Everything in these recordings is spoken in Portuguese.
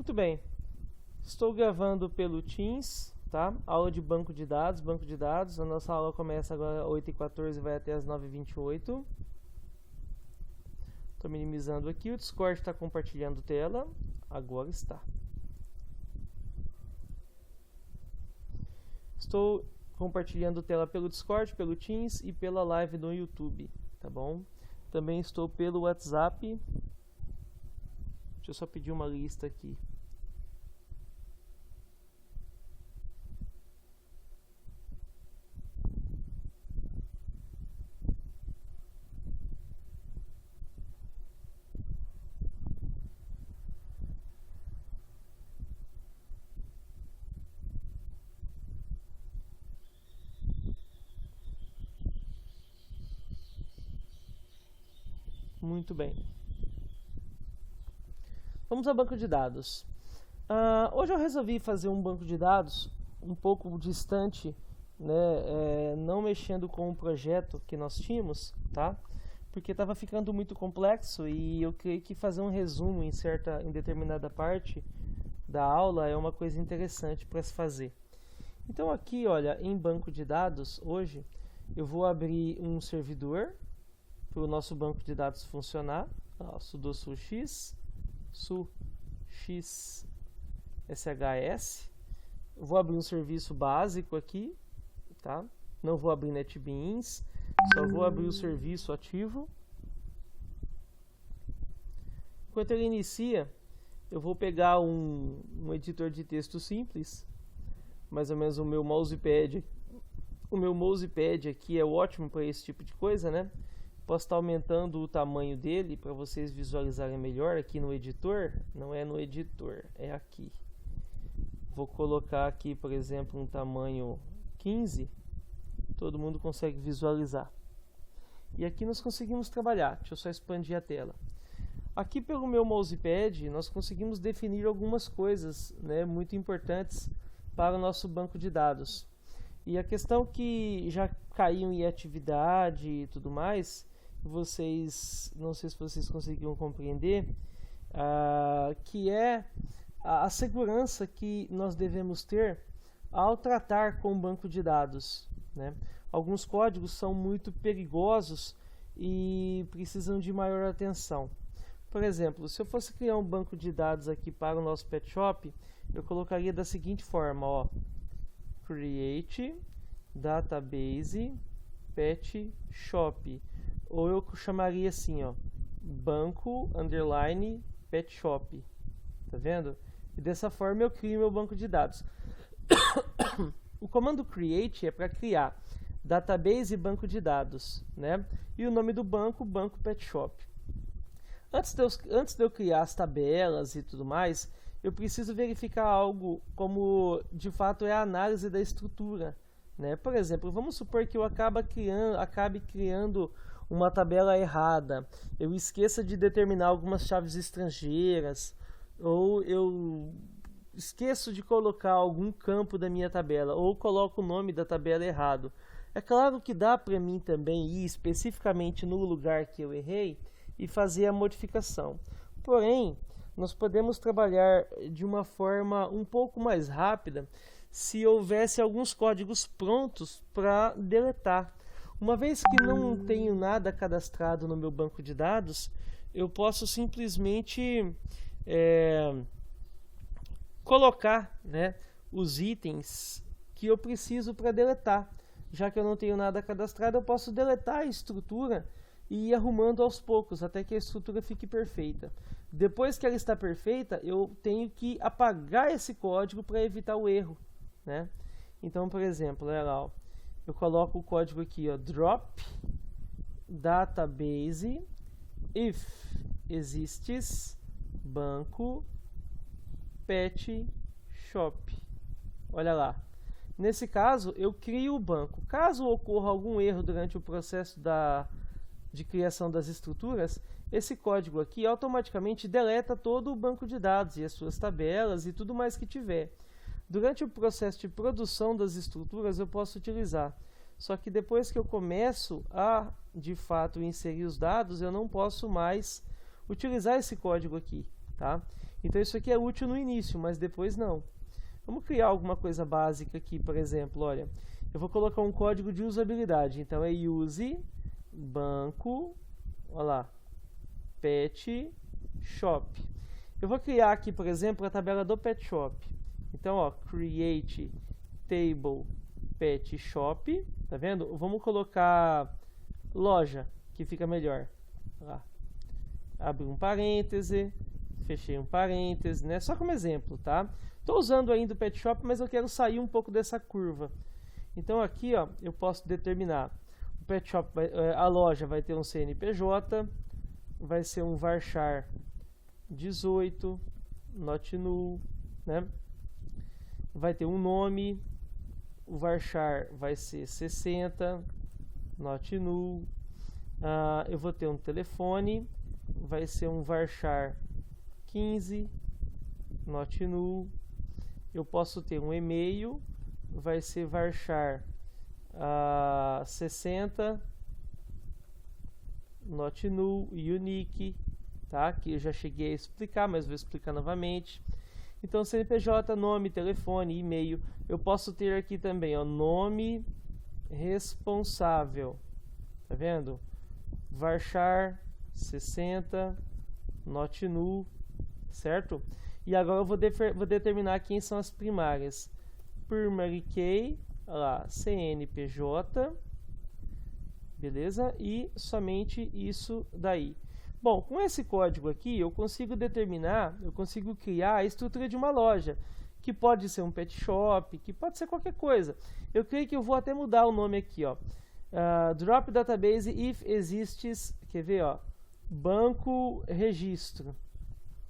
Muito bem, estou gravando pelo Teams, tá? Aula de banco de dados, a nossa aula começa agora às 8h14 e vai até às 9h28. Estou minimizando aqui, o Discord está compartilhando tela, agora está. Estou compartilhando tela pelo Discord, pelo Teams e pela live no YouTube, tá bom? Também estou pelo WhatsApp. Deixa eu só pedir uma lista aqui. Muito bem. Vamos ao banco de dados. Hoje eu resolvi fazer um banco de dados um pouco distante, né, não mexendo com o projeto que nós tínhamos, tá? Porque estava ficando muito complexo e eu creio que fazer um resumo em determinada parte da aula é uma coisa interessante para se fazer. Então aqui, olha, em banco de dados, hoje eu vou abrir um servidor para o nosso banco de dados funcionar. Sudo sulx shs. Eu vou abrir um serviço básico aqui, tá? Não vou abrir NetBeans, só vou abrir o serviço ativo. Enquanto ele inicia, eu vou pegar um editor de texto simples, mais ou menos o meu mousepad. O meu mousepad aqui é ótimo para esse tipo de coisa, né? Posso estar aumentando o tamanho dele para vocês visualizarem melhor aqui no editor. Não é no editor, é aqui. Vou colocar aqui, por exemplo, um tamanho 15. Todo mundo consegue visualizar. E aqui nós conseguimos trabalhar. Deixa eu só expandir a tela. Aqui pelo meu mousepad nós conseguimos definir algumas coisas, né, muito importantes para o nosso banco de dados. E a questão que já caiu em atividade e tudo mais, não sei se vocês conseguiram compreender, que é a segurança que nós devemos ter ao tratar com o banco de dados, né? Alguns códigos são muito perigosos e precisam de maior atenção. Por exemplo, se eu fosse criar um banco de dados aqui para o nosso pet shop, eu colocaria da seguinte forma, ó: create database pet shop, ou eu chamaria assim, ó, banco underline pet shop, tá vendo? E dessa forma eu crio meu banco de dados. O comando create é para criar database e banco de dados, né? E o nome do banco, banco pet shop. Antes de eu criar as tabelas e tudo mais, eu preciso verificar algo como de fato é a análise da estrutura, né? Por exemplo, vamos supor que eu acabe criando uma tabela errada, eu esqueça de determinar algumas chaves estrangeiras, ou eu esqueço de colocar algum campo da minha tabela, ou coloco o nome da tabela errado. É claro que dá para mim também ir especificamente no lugar que eu errei e fazer a modificação. Porém, nós podemos trabalhar de uma forma um pouco mais rápida se houvesse alguns códigos prontos para deletar. Uma vez que não tenho nada cadastrado no meu banco de dados, eu posso simplesmente colocar, né, os itens que eu preciso para deletar. Já que eu não tenho nada cadastrado, eu posso deletar a estrutura e ir arrumando aos poucos até que a estrutura fique perfeita. Depois que ela está perfeita, eu tenho que apagar esse código para evitar o erro, né? Então, por exemplo, eu coloco o código aqui, ó, drop database if exists banco pet shop. Olha lá. Nesse caso, eu crio o banco. Caso ocorra algum erro durante o processo de criação das estruturas, esse código aqui automaticamente deleta todo o banco de dados e as suas tabelas e tudo mais que tiver. Durante o processo de produção das estruturas eu posso utilizar. Só que depois que eu começo a, de fato, inserir os dados, eu não posso mais utilizar esse código aqui, tá? Então isso aqui é útil no início, mas depois não. Vamos criar alguma coisa básica aqui, por exemplo, olha, eu vou colocar um código de usabilidade, então é use banco, olha lá, pet shop. Eu vou criar aqui, por exemplo, a tabela do pet shop. Então, ó, create table pet shop, tá vendo? Vamos colocar loja, que fica melhor. Lá. Abri um parêntese, fechei um parêntese, né? Só como exemplo, tá? Estou usando ainda o pet shop, mas eu quero sair um pouco dessa curva. Então aqui, ó, eu posso determinar o pet shop, a loja vai ter um CNPJ, vai ser um varchar 18, not null, né? Vai ter um nome, o varchar vai ser 60, not null. Eu vou ter um telefone, vai ser um varchar 15, not null. Eu posso ter um e-mail, vai ser varchar 60, not null, unique, tá? Que eu já cheguei a explicar, mas vou explicar novamente. Então, CNPJ, nome, telefone, e-mail. Eu posso ter aqui também, ó, nome responsável, tá vendo? Varchar 60, not null, certo? E agora eu vou determinar quem são as primárias. Primary key, lá, CNPJ, beleza? E somente isso daí. Bom, com esse código aqui, eu consigo determinar, eu consigo criar a estrutura de uma loja, que pode ser um pet shop, que pode ser qualquer coisa. Eu creio que eu vou até mudar o nome aqui, ó. Drop database if exists, quer ver, ó, banco registro.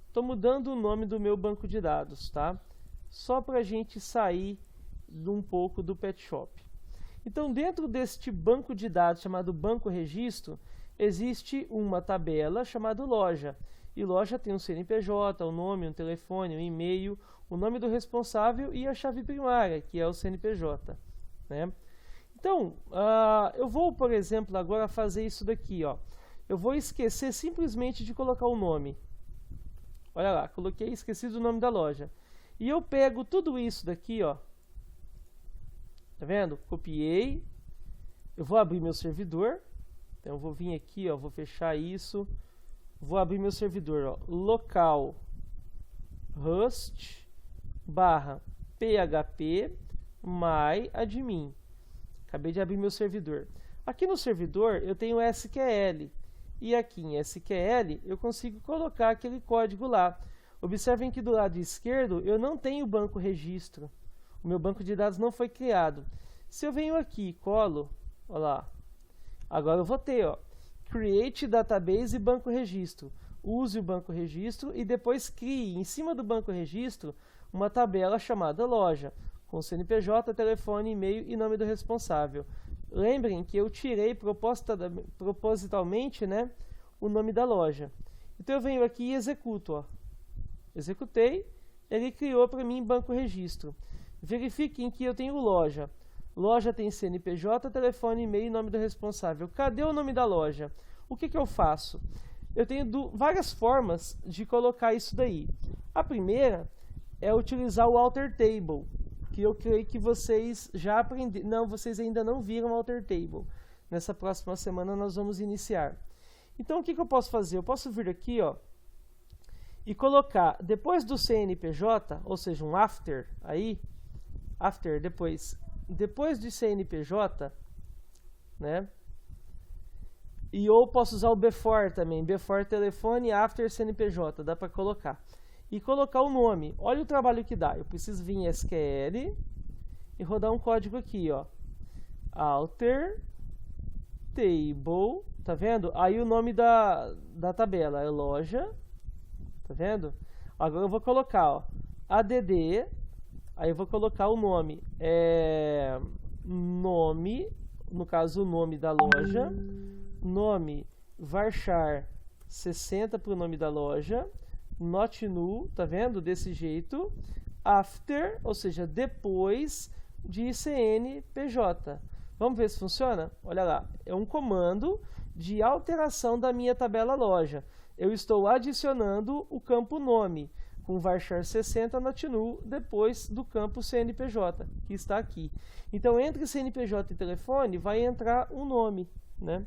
Estou mudando o nome do meu banco de dados, tá? Só para a gente sair um pouco do pet shop. Então, dentro deste banco de dados chamado banco registro, existe uma tabela chamada loja. E loja tem um CNPJ, um nome, um telefone, um e-mail, o nome do responsável e a chave primária, que é o CNPJ, né? Então, eu vou, por exemplo, agora fazer isso daqui, ó. Eu vou esquecer simplesmente de colocar o nome. Olha lá, coloquei, esqueci do nome da loja. E eu pego tudo isso daqui, ó. Tá vendo? Copiei. Eu vou abrir meu servidor. Então eu vou vir aqui, ó, vou fechar isso. Vou abrir meu servidor, ó, local host /php my admin. Acabei de abrir meu servidor. Aqui no servidor eu tenho SQL. E aqui em SQL eu consigo colocar aquele código lá. Observem que do lado esquerdo eu não tenho banco registro. O meu banco de dados não foi criado. Se eu venho aqui e colo, olha lá. Agora eu vou ter, ó, create database e banco registro. Use o banco registro e depois crie em cima do banco registro uma tabela chamada loja, com CNPJ, telefone, e-mail e nome do responsável. Lembrem que eu tirei propositalmente, né, o nome da loja. Então eu venho aqui e executo, ó. Executei, ele criou para mim banco registro. Verifiquem que eu tenho loja. Loja tem CNPJ, telefone, e-mail e nome do responsável. Cadê o nome da loja? O que eu faço? Eu tenho várias formas de colocar isso daí. A primeira é utilizar o alter table, que eu creio que vocês já aprenderam. Não, vocês ainda não viram o alter table. Nessa próxima semana nós vamos iniciar. Então o que eu posso fazer? Eu posso vir aqui, ó, e colocar depois do CNPJ, ou seja, um after aí, after depois de CNPJ, né? E ou posso usar o before também, before telefone, after CNPJ, dá para colocar. E colocar o nome. Olha o trabalho que dá. Eu preciso vir em SQL e rodar um código aqui, ó. Alter table, tá vendo? Aí o nome da tabela é loja, tá vendo? Agora eu vou colocar, ó, add, aí eu vou colocar o nome, nome, no caso o nome da loja, nome varchar 60 para o nome da loja, not null, tá vendo? Desse jeito, after, ou seja, depois de CNPJ. Vamos ver se funciona? Olha lá, é um comando de alteração da minha tabela loja. Eu estou adicionando o campo nome. com varchar 60 not null depois do campo CNPJ, que está aqui. Então, entre CNPJ e telefone, vai entrar um nome, né?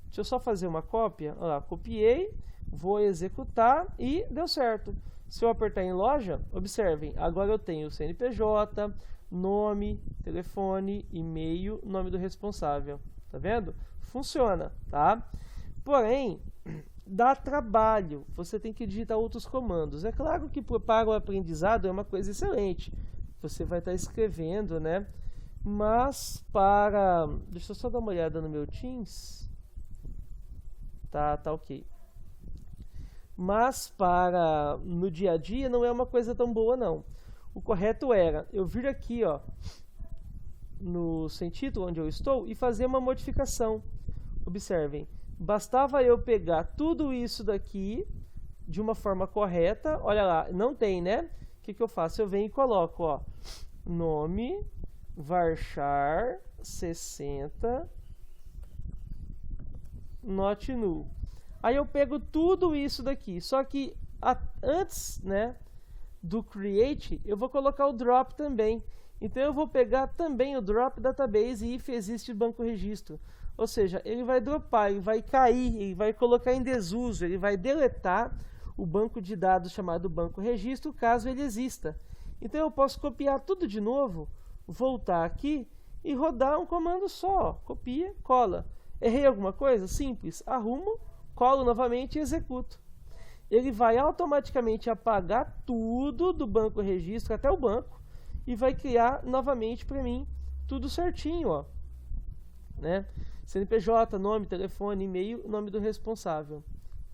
Deixa eu só fazer uma cópia. Olha lá, copiei, vou executar e deu certo. Se eu apertar em loja, observem, agora eu tenho CNPJ, nome, telefone, e-mail, nome do responsável. Tá vendo? Funciona, tá? Porém, dá trabalho, você tem que digitar outros comandos. É claro que para o aprendizado é uma coisa excelente, você vai estar escrevendo, né? Mas para... Deixa eu só dar uma olhada no meu Teams. Tá ok. Mas para no dia a dia não é uma coisa tão boa, não. O correto era eu vir aqui, ó, no sem título onde eu estou e fazer uma modificação. Observem. Bastava eu pegar tudo isso daqui de uma forma correta. Olha lá, não tem, né? O que eu faço? Eu venho e coloco, ó, nome, varchar 60 not null. Aí eu pego tudo isso daqui. Só que antes, né, do create, eu vou colocar o drop também. Então eu vou pegar também o drop database if existe banco registro. Ou seja, ele vai dropar, ele vai cair, ele vai colocar em desuso, ele vai deletar o banco de dados chamado banco registro, caso ele exista. Então eu posso copiar tudo de novo, voltar aqui e rodar um comando só. Copia, cola. Errei alguma coisa? Simples. Arrumo, colo novamente e executo. Ele vai automaticamente apagar tudo do banco registro, até o banco, e vai criar novamente para mim tudo certinho, ó, né? CNPJ, nome, telefone, e-mail, nome do responsável,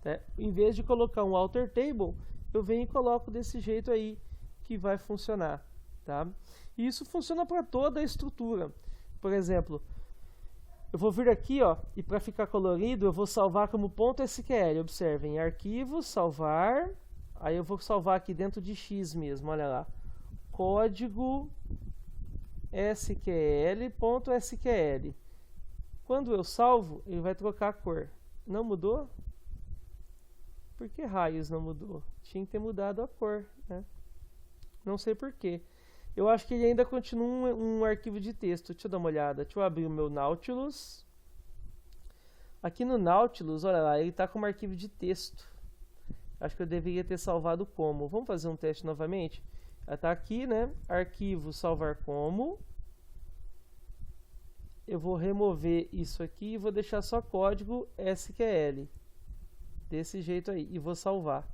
né? Em vez de colocar um alter table, eu venho e coloco desse jeito aí que vai funcionar, tá? E isso funciona para toda a estrutura. Por exemplo, eu vou vir aqui, ó, e para ficar colorido, eu vou salvar como .sql. Observem, arquivo, salvar. Aí eu vou salvar aqui dentro de X mesmo, olha lá. Código sql.sql. Quando eu salvo, ele vai trocar a cor. Não mudou? Por que raios não mudou? Tinha que ter mudado a cor, né? Não sei por quê. Eu acho que ele ainda continua um arquivo de texto. Deixa eu dar uma olhada. Deixa eu abrir o meu Nautilus. Aqui no Nautilus, olha lá, ele está como arquivo de texto. Acho que eu deveria ter salvado como. Vamos fazer um teste novamente? Está aqui, né? Arquivo, salvar como. Eu vou remover isso aqui e vou deixar só código SQL. Desse jeito aí. E vou salvar.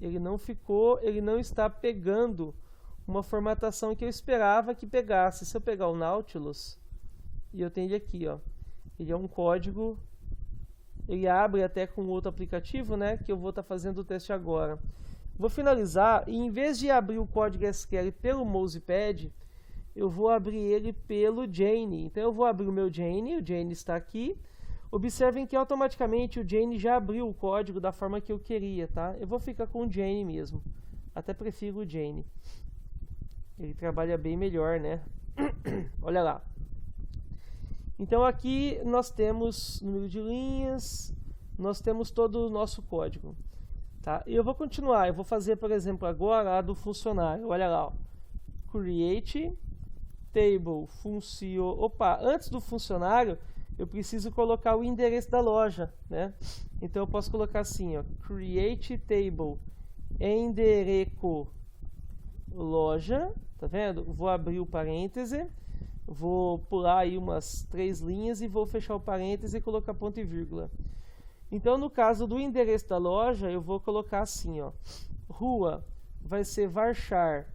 Ele não ficou, ele não está pegando uma formatação que eu esperava que pegasse. Se eu pegar o Nautilus, e eu tenho ele aqui, ó. Ele é um código, ele abre até com outro aplicativo, né? Que eu vou estar fazendo o teste agora. Vou finalizar, e em vez de abrir o código SQL pelo Mousepad, eu vou abrir ele pelo Jane. Então eu vou abrir o meu Jane, o Jane está aqui. Observem que automaticamente o Jane já abriu o código da forma que eu queria, tá? Eu vou ficar com o Jane mesmo. Até prefiro o Jane. Ele trabalha bem melhor, né? Olha lá. Então aqui nós temos número de linhas, nós temos todo o nosso código. Tá? E eu vou continuar, eu vou fazer, por exemplo, agora a do funcionário. Olha lá, ó. Create table antes do funcionário, eu preciso colocar o endereço da loja, né? Então eu posso colocar assim, ó, create table endereço loja, tá vendo? Vou abrir o parêntese, vou pular aí umas 3 linhas e vou fechar o parêntese e colocar ponto e vírgula. Então, no caso do endereço da loja, eu vou colocar assim, ó, rua vai ser varchar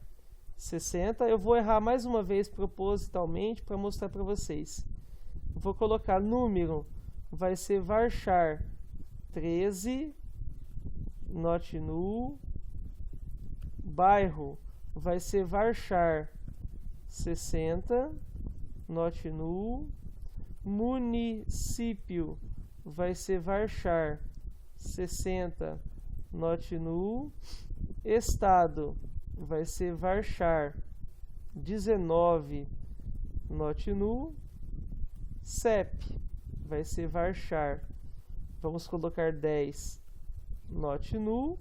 60. Eu vou errar mais uma vez propositalmente para mostrar para vocês. Vou colocar número, vai ser varchar 13, not null. Bairro vai ser varchar 60, not null. Município vai ser varchar 60, not null. Estado vai ser varchar 19, not null. CEP vai ser varchar, vamos colocar 10, not null.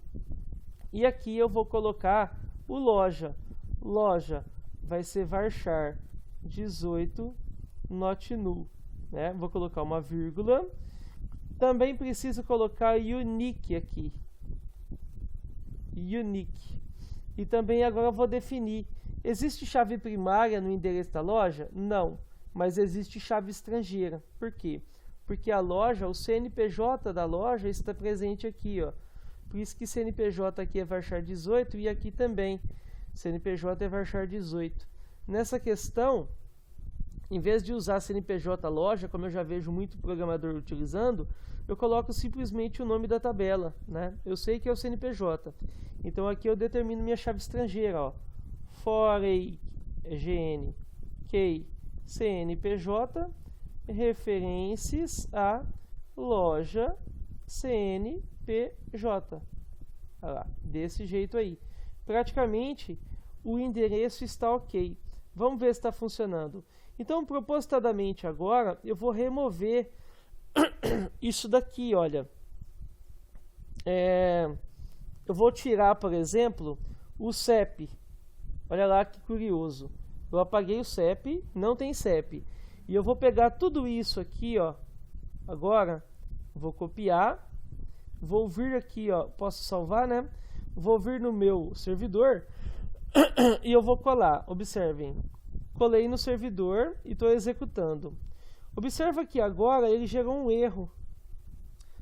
E aqui eu vou colocar o loja. Loja vai ser varchar 18 not null, né? Vou colocar uma vírgula. Também preciso colocar unique aqui. Unique. E também agora eu vou definir. Existe chave primária no endereço da loja? Não. Mas existe chave estrangeira. Por quê? Porque a loja, o CNPJ da loja está presente aqui, ó. Por isso que CNPJ aqui é varchar 18 e aqui também. CNPJ é varchar 18. Nessa questão, em vez de usar CNPJ loja, como eu já vejo muito programador utilizando, eu coloco simplesmente o nome da tabela, né? Eu sei que é o CNPJ. Então aqui eu determino minha chave estrangeira, ó. For GN key CNPJ referências a loja CNPJ. Olha lá, desse jeito aí. Praticamente o endereço está ok. Vamos ver se está funcionando. Então, propositadamente agora, eu vou remover isso daqui, olha. Eu vou tirar, por exemplo, o CEP. Olha lá que curioso. Eu apaguei o CEP, não tem CEP. E eu vou pegar tudo isso aqui, ó. Agora, vou copiar. Vou vir aqui, ó. Posso salvar, né? Vou vir no meu servidor e eu vou colar. Observem. Colei no servidor e estou executando. Observa que agora ele gerou um erro.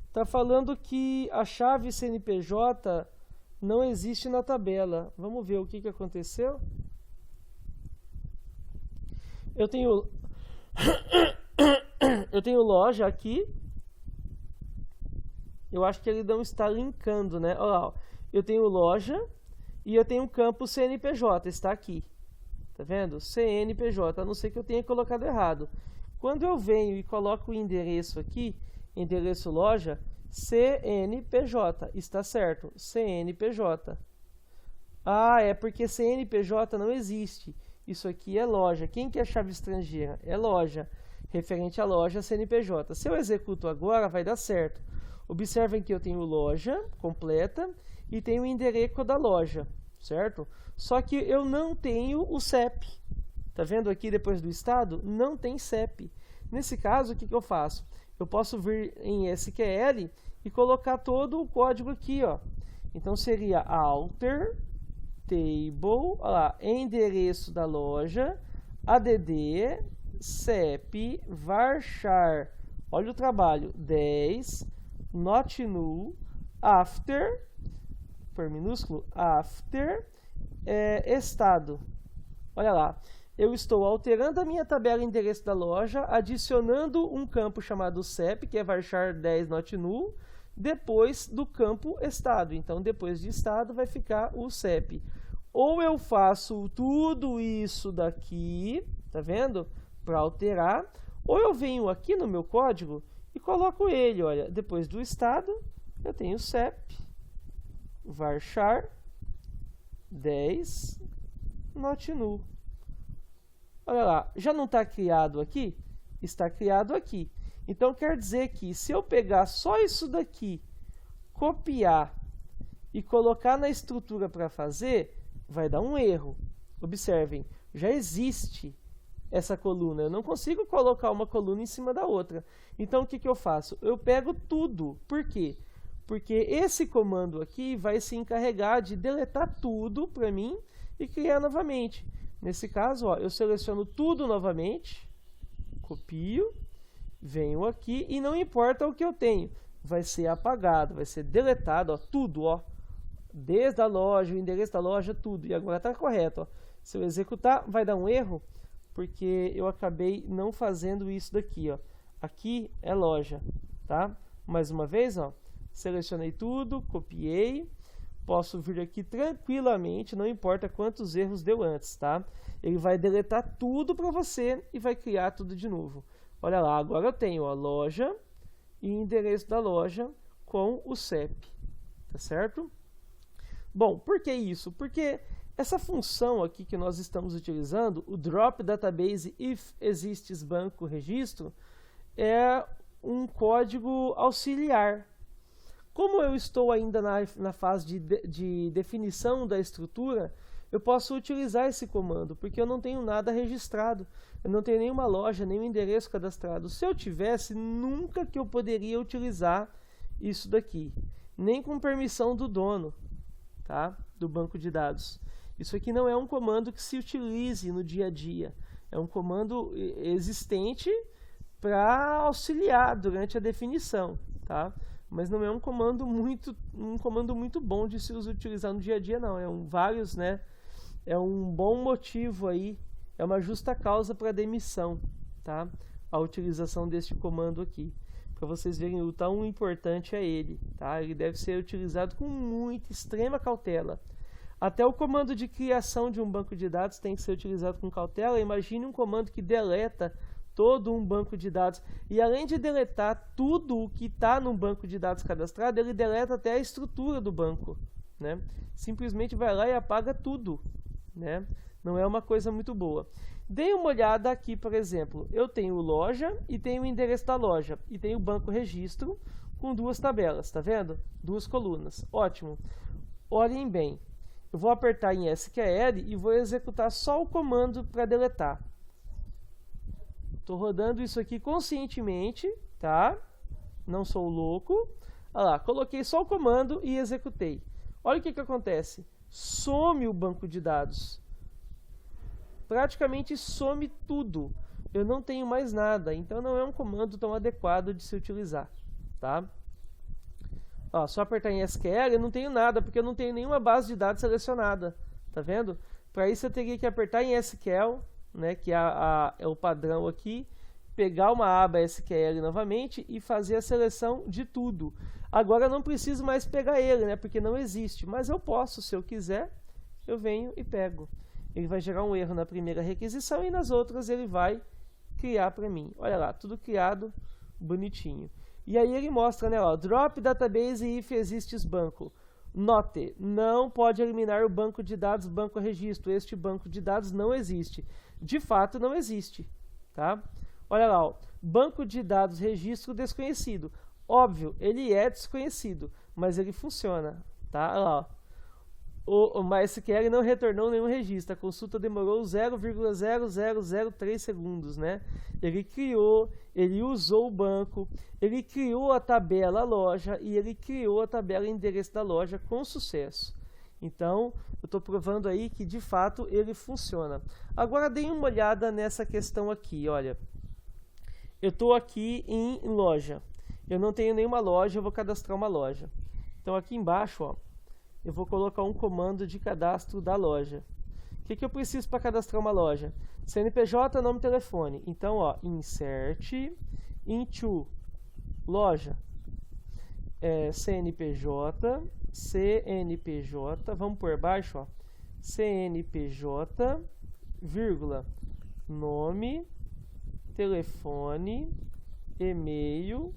Está falando que a chave CNPJ não existe na tabela. Vamos ver o que aconteceu. Eu tenho loja aqui. Eu acho que ele não está linkando, né? Olha lá, ó. Eu tenho loja e eu tenho um campo CNPJ, está aqui. Tá vendo? CNPJ, a não ser que eu tenha colocado errado. Quando eu venho e coloco o endereço aqui, endereço loja, CNPJ, está certo, CNPJ. Ah, é porque CNPJ não existe. Isso aqui é loja. Quem que é a chave estrangeira? É loja. Referente à loja CNPJ. Se eu executo agora, vai dar certo. Observem que eu tenho loja completa e tenho o endereço da loja, certo? Só que eu não tenho o CEP. Tá vendo aqui depois do estado? Não tem CEP. Nesse caso, o que eu faço? Eu posso vir em SQL e colocar todo o código aqui, ó. Então seria alter table, olha lá, endereço da loja, add CEP varchar. Olha o trabalho, 10 not null after, por minúsculo, after estado. Olha lá, eu estou alterando a minha tabela endereço da loja, adicionando um campo chamado CEP, que é varchar 10 not null, depois do campo estado. Então, depois de estado vai ficar o CEP. Ou eu faço tudo isso daqui, tá vendo? Para alterar. Ou eu venho aqui no meu código e coloco ele, olha, depois do estado, eu tenho CEP, varchar 10 not null. Olha lá, já não está criado aqui? Está criado aqui. Então, quer dizer que se eu pegar só isso daqui, copiar e colocar na estrutura para fazer, vai dar um erro. Observem, já existe essa coluna. Eu não consigo colocar uma coluna em cima da outra. Então, o que eu faço? Eu pego tudo. Por quê? Porque esse comando aqui vai se encarregar de deletar tudo para mim e criar novamente. Nesse caso, ó, eu seleciono tudo novamente, copio, venho aqui e não importa o que eu tenho, vai ser apagado, vai ser deletado, ó, tudo, ó, desde a loja, o endereço da loja, tudo. E agora está correto. Ó. Se eu executar, vai dar um erro, porque eu acabei não fazendo isso daqui. Ó. Aqui é loja, tá? Mais uma vez, ó, selecionei tudo, copiei. Posso vir aqui tranquilamente, não importa quantos erros deu antes, tá? Ele vai deletar tudo para você e vai criar tudo de novo. Olha lá, agora eu tenho a loja e o endereço da loja com o CEP, tá certo? Bom, por que isso? Porque essa função aqui que nós estamos utilizando, o drop database if exists banco registro, é um código auxiliar. Como eu estou ainda na fase de definição da estrutura, eu posso utilizar esse comando, porque eu não tenho nada registrado. Eu não tenho nenhuma loja, nenhum endereço cadastrado. Se eu tivesse, nunca que eu poderia utilizar isso daqui. Nem com permissão do dono, tá? Do banco de dados. Isso aqui não é um comando que se utilize no dia a dia. É um comando existente para auxiliar durante a definição, tá? Mas não é um comando muito bom de se utilizar no dia a dia, não. Vários, né? É um bom motivo aí, é uma justa causa para demissão, tá? A utilização deste comando aqui. Para vocês verem o tão importante é ele, tá? Ele deve ser utilizado com muita, extrema cautela. Até o comando de criação de um banco de dados tem que ser utilizado com cautela. Imagine um comando que deleta todo um banco de dados. E além de deletar tudo o que está num banco de dados cadastrado, ele deleta até a estrutura do banco, né? Simplesmente vai lá e apaga tudo, né? Não é uma coisa muito boa. Dê uma olhada aqui, por exemplo. Eu tenho loja e tenho o endereço da loja. E tenho o banco registro com duas tabelas, tá vendo? Duas colunas. Ótimo. Olhem bem. Eu vou apertar em SQL e vou executar só o comando para deletar. Estou rodando isso aqui conscientemente, tá? Não sou louco. Olha lá, coloquei só o comando e executei. Olha o que acontece. Some o banco de dados. Praticamente some tudo. Eu não tenho mais nada, então não é um comando tão adequado de se utilizar, tá? Ó, só apertar em SQL, eu não tenho nada, porque eu não tenho nenhuma base de dados selecionada, tá vendo? Para isso eu teria que apertar em SQL, né, que é o padrão aqui, pegar uma aba SQL novamente e fazer a seleção de tudo. Agora eu não preciso mais pegar ele, né, porque não existe, mas eu posso, se eu quiser, eu venho e pego. Ele vai gerar um erro na primeira requisição e nas outras ele vai criar para mim. Olha lá, tudo criado bonitinho. E aí ele mostra, né, ó, drop database if exists banco. Note, não pode eliminar o banco de dados, banco registro. Este banco de dados não existe. De fato, não existe, tá? Olha lá, ó, banco de dados registro desconhecido. Óbvio, ele é desconhecido, mas ele funciona, tá? Olha lá, ó. O MySQL não retornou nenhum registro. A consulta demorou 0,0003 segundos, né? Ele criou, ele usou o banco, ele criou a tabela loja e ele criou a tabela endereço da loja com sucesso. Então, eu estou provando aí que de fato ele funciona. Agora, deem uma olhada nessa questão aqui, olha. Eu estou aqui em loja. Eu não tenho nenhuma loja, eu vou cadastrar uma loja. Então, aqui embaixo, ó, eu vou colocar um comando de cadastro da loja. O que eu preciso para cadastrar uma loja? CNPJ, nome e telefone. Então, ó, insert into loja. CNPJ, vamos por baixo, ó. CNPJ, vírgula, nome, telefone, e-mail,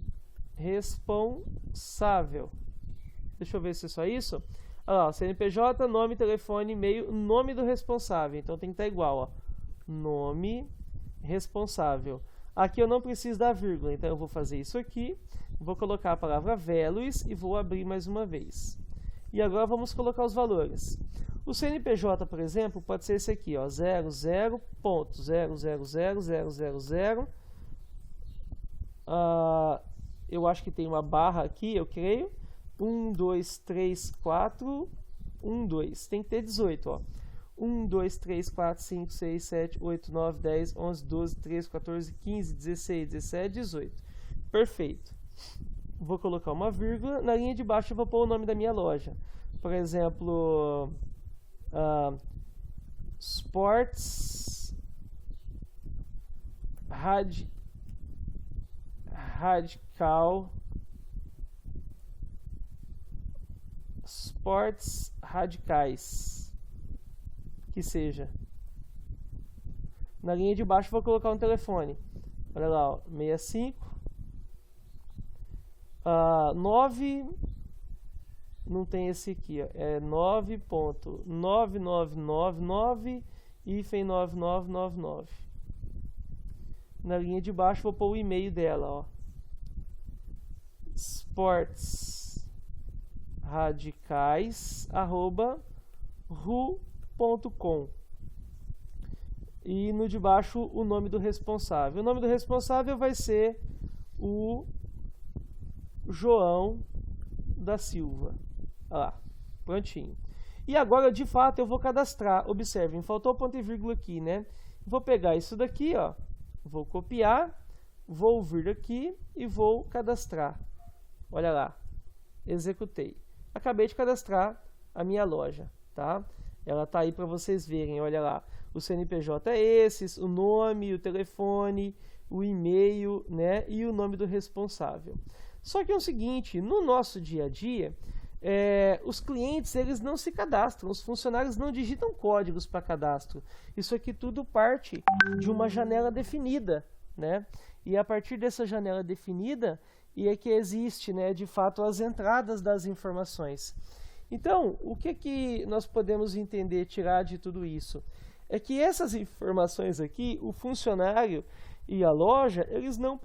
responsável. Deixa eu ver se é só isso. Olha lá, CNPJ, nome, telefone, e-mail, nome do responsável. Então tem que estar igual, ó. Nome, responsável. Aqui eu não preciso da vírgula, então eu vou fazer isso aqui. Vou colocar a palavra values e vou abrir mais uma vez. E agora vamos colocar os valores. O CNPJ, por exemplo, pode ser esse aqui, ó. 00.0000000. Eu acho que tem uma barra aqui, eu creio. 1, 2, 3, 4, 1, 2. Tem que ter 18, ó. 1, 2, 3, 4, 5, 6, 7, 8, 9, 10, 11, 12, 13, 14, 15, 16, 17, 18. Perfeito. Vou colocar uma vírgula. Na linha de baixo eu vou pôr o nome da minha loja. Por exemplo, Sports Radical Esportes radicais, que seja. Na linha de baixo vou colocar um telefone. Olha lá, ó, 65 9, não tem esse aqui, ó, é 9.9999 hífen 9999. Na linha de baixo vou pôr o e-mail dela, ó. Sports radicais@ru.com. E no de baixo o nome do responsável. O nome do responsável vai ser o João da Silva. Olha lá, prontinho. E agora, de fato, eu vou cadastrar. Observem, faltou o ponto e vírgula aqui, né? Vou pegar isso daqui, ó, vou copiar, vou vir aqui e vou cadastrar. Olha lá, executei. Acabei de cadastrar a minha loja, tá? Ela tá aí para vocês verem, olha lá. O CNPJ é esse, o nome, o telefone, o e-mail, né? E o nome do responsável. Só que é o seguinte, no nosso dia a dia, os clientes eles não se cadastram, os funcionários não digitam códigos para cadastro. Isso aqui tudo parte de uma janela definida, né? E a partir dessa janela definida é que existe, né, de fato, as entradas das informações. Então, o que nós podemos entender, tirar de tudo isso? É que essas informações aqui, o funcionário e a loja, eles não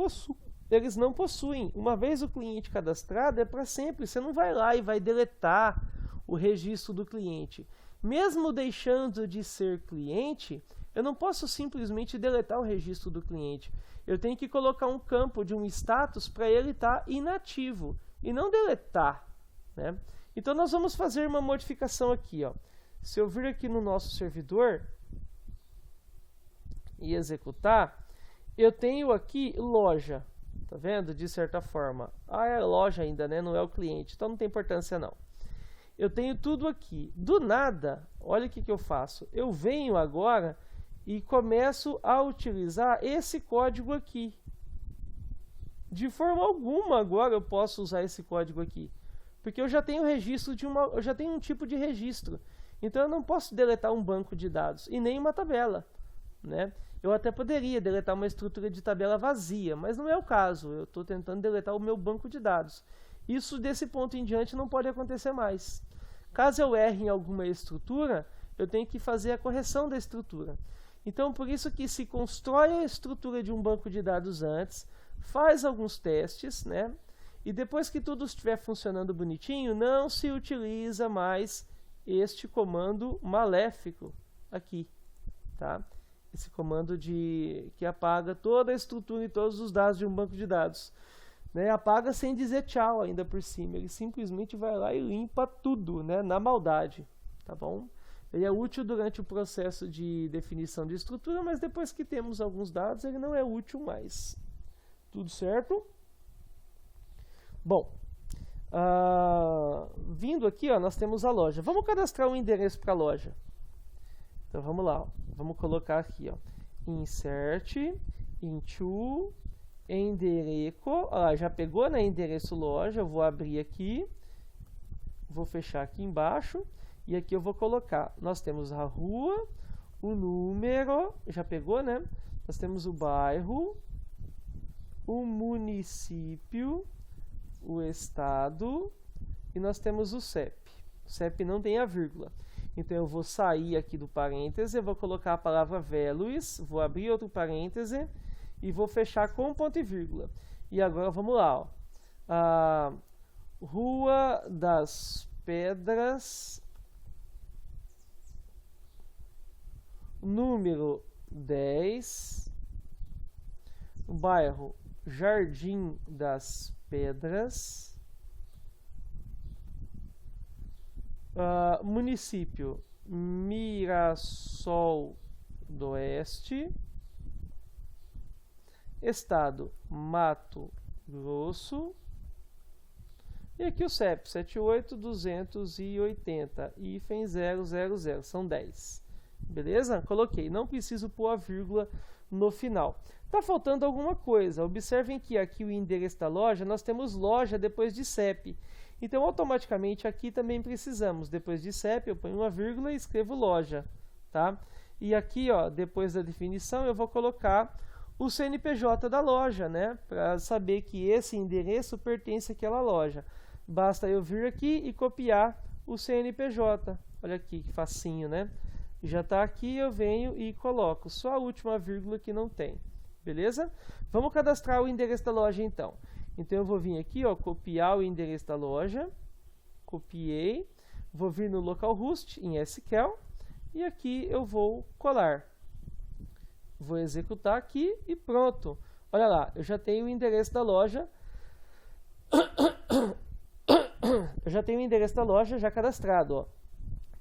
possuem. Uma vez o cliente cadastrado, é para sempre. Você não vai lá e vai deletar o registro do cliente. Mesmo deixando de ser cliente, eu não posso simplesmente deletar o registro do cliente. Eu tenho que colocar um campo de um status para ele estar inativo e não deletar, né? Então nós vamos fazer uma modificação aqui, ó. Se eu vir aqui no nosso servidor e executar, eu tenho aqui loja. Tá vendo? De certa forma. É loja ainda, né? Não é o cliente. Então não tem importância não. Eu tenho tudo aqui. Do nada, olha o que eu faço. Eu venho agora e começo a utilizar esse código aqui. De forma alguma agora eu posso usar esse código aqui. Porque eu já tenho registro eu já tenho um tipo de registro. Então eu não posso deletar um banco de dados e nem uma tabela, né? Eu até poderia deletar uma estrutura de tabela vazia, mas não é o caso. Eu estou tentando deletar o meu banco de dados. Isso, desse ponto em diante, não pode acontecer mais. Caso eu erre em alguma estrutura, eu tenho que fazer a correção da estrutura. Então, por isso que se constrói a estrutura de um banco de dados antes, faz alguns testes, né? E depois que tudo estiver funcionando bonitinho, não se utiliza mais este comando maléfico aqui, tá? Esse comando que apaga toda a estrutura e todos os dados de um banco de dados, né? Apaga sem dizer tchau ainda por cima. Ele simplesmente vai lá e limpa tudo, né? Na maldade, tá bom? Ele é útil durante o processo de definição de estrutura, mas depois que temos alguns dados, ele não é útil mais. Tudo certo? Bom, vindo aqui, ó, nós temos a loja. Vamos cadastrar um endereço para a loja. Então vamos lá, ó. Vamos colocar aqui, ó, insert into endereço. Já pegou, né, endereço loja. Eu vou abrir aqui, vou fechar aqui embaixo e aqui eu vou colocar. Nós temos a rua, o número, já pegou, né? Nós temos o bairro, o município, o estado e nós temos o CEP. O CEP não tem a vírgula. Então eu vou sair aqui do parêntese, eu vou colocar a palavra values, vou abrir outro parêntese e vou fechar com ponto e vírgula. E agora vamos lá, ó. Rua das Pedras, número 10, bairro Jardim das Pedras, município Mirassol do Oeste, estado Mato Grosso, e aqui o CEP 78280 hífen 000, são 10. Beleza? Coloquei, não preciso pôr a vírgula no final. Tá faltando alguma coisa. Observem que aqui o endereço da loja, nós temos loja depois de CEP. Então, automaticamente, aqui também precisamos. Depois de CEP, eu ponho uma vírgula e escrevo loja, tá? E aqui, ó, depois da definição, eu vou colocar o CNPJ da loja, né? Para saber que esse endereço pertence àquela loja. Basta eu vir aqui e copiar o CNPJ. Olha aqui, que facinho, né? Já está aqui, eu venho e coloco. Só a última vírgula que não tem. Beleza? Vamos cadastrar o endereço da loja, então. Então, eu vou vir aqui, ó, copiar o endereço da loja, copiei, vou vir no localhost em SQL e aqui eu vou colar. Vou executar aqui e pronto. Olha lá, eu já tenho o endereço da loja. Eu já tenho o endereço da loja já cadastrado, ó.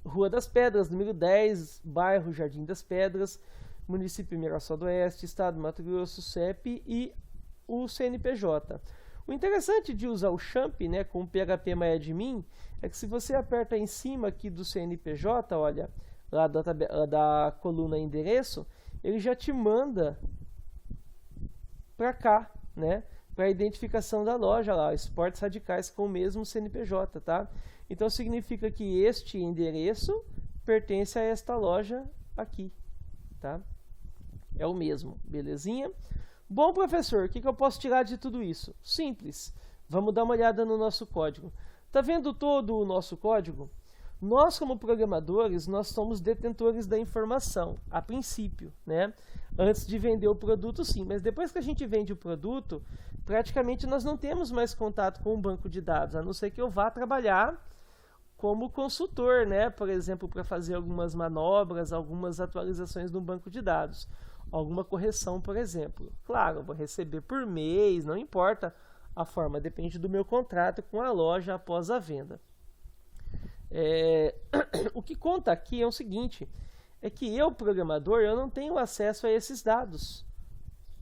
Rua das Pedras, número 10, bairro Jardim das Pedras, município Mirassol do Oeste, estado do Mato Grosso, CEP e o CNPJ. O interessante de usar o champ, né, com o php-myadmin, é que se você aperta em cima aqui do CNPJ, olha, lá da coluna endereço, ele já te manda para cá, né, para a identificação da loja lá, esportes radicais com o mesmo CNPJ, tá? Então significa que este endereço pertence a esta loja aqui, tá? É o mesmo, belezinha? Bom, professor, o que eu posso tirar de tudo isso? Simples. Vamos dar uma olhada no nosso código. Tá vendo todo o nosso código? Nós, como programadores, nós somos detentores da informação, a princípio, né? Antes de vender o produto, sim. Mas depois que a gente vende o produto, praticamente nós não temos mais contato com o banco de dados, a não ser que eu vá trabalhar como consultor, né? Por exemplo, para fazer algumas manobras, algumas atualizações no banco de dados. Alguma correção, por exemplo. Claro, eu vou receber por mês, não importa a forma, depende do meu contrato com a loja após a venda. O que conta aqui é o seguinte, é que eu, programador, eu não tenho acesso a esses dados.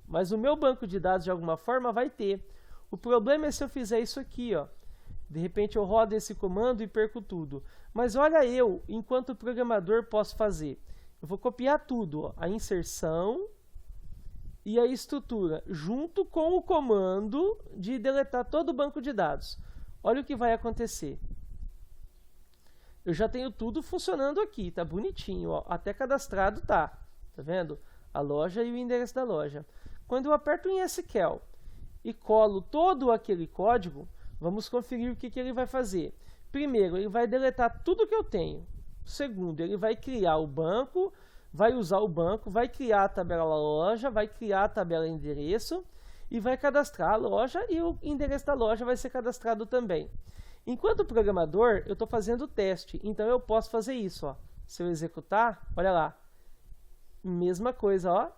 Mas o meu banco de dados, de alguma forma, vai ter. O problema é se eu fizer isso aqui, ó. De repente eu rodo esse comando e perco tudo. Mas olha eu, enquanto programador, posso fazer. Eu vou copiar tudo, ó, a inserção e a estrutura, junto com o comando de deletar todo o banco de dados. Olha o que vai acontecer. Eu já tenho tudo funcionando aqui, tá bonitinho, ó, até cadastrado tá. Tá vendo? A loja e o endereço da loja. Quando eu aperto em SQL e colo todo aquele código, vamos conferir o que ele vai fazer. Primeiro, ele vai deletar tudo que eu tenho. Segundo, ele vai criar o banco, vai usar o banco, vai criar a tabela loja, vai criar a tabela endereço e vai cadastrar a loja e o endereço da loja vai ser cadastrado também. Enquanto programador, eu estou fazendo o teste, então eu posso fazer isso, ó. Se eu executar, olha lá, mesma coisa, ó,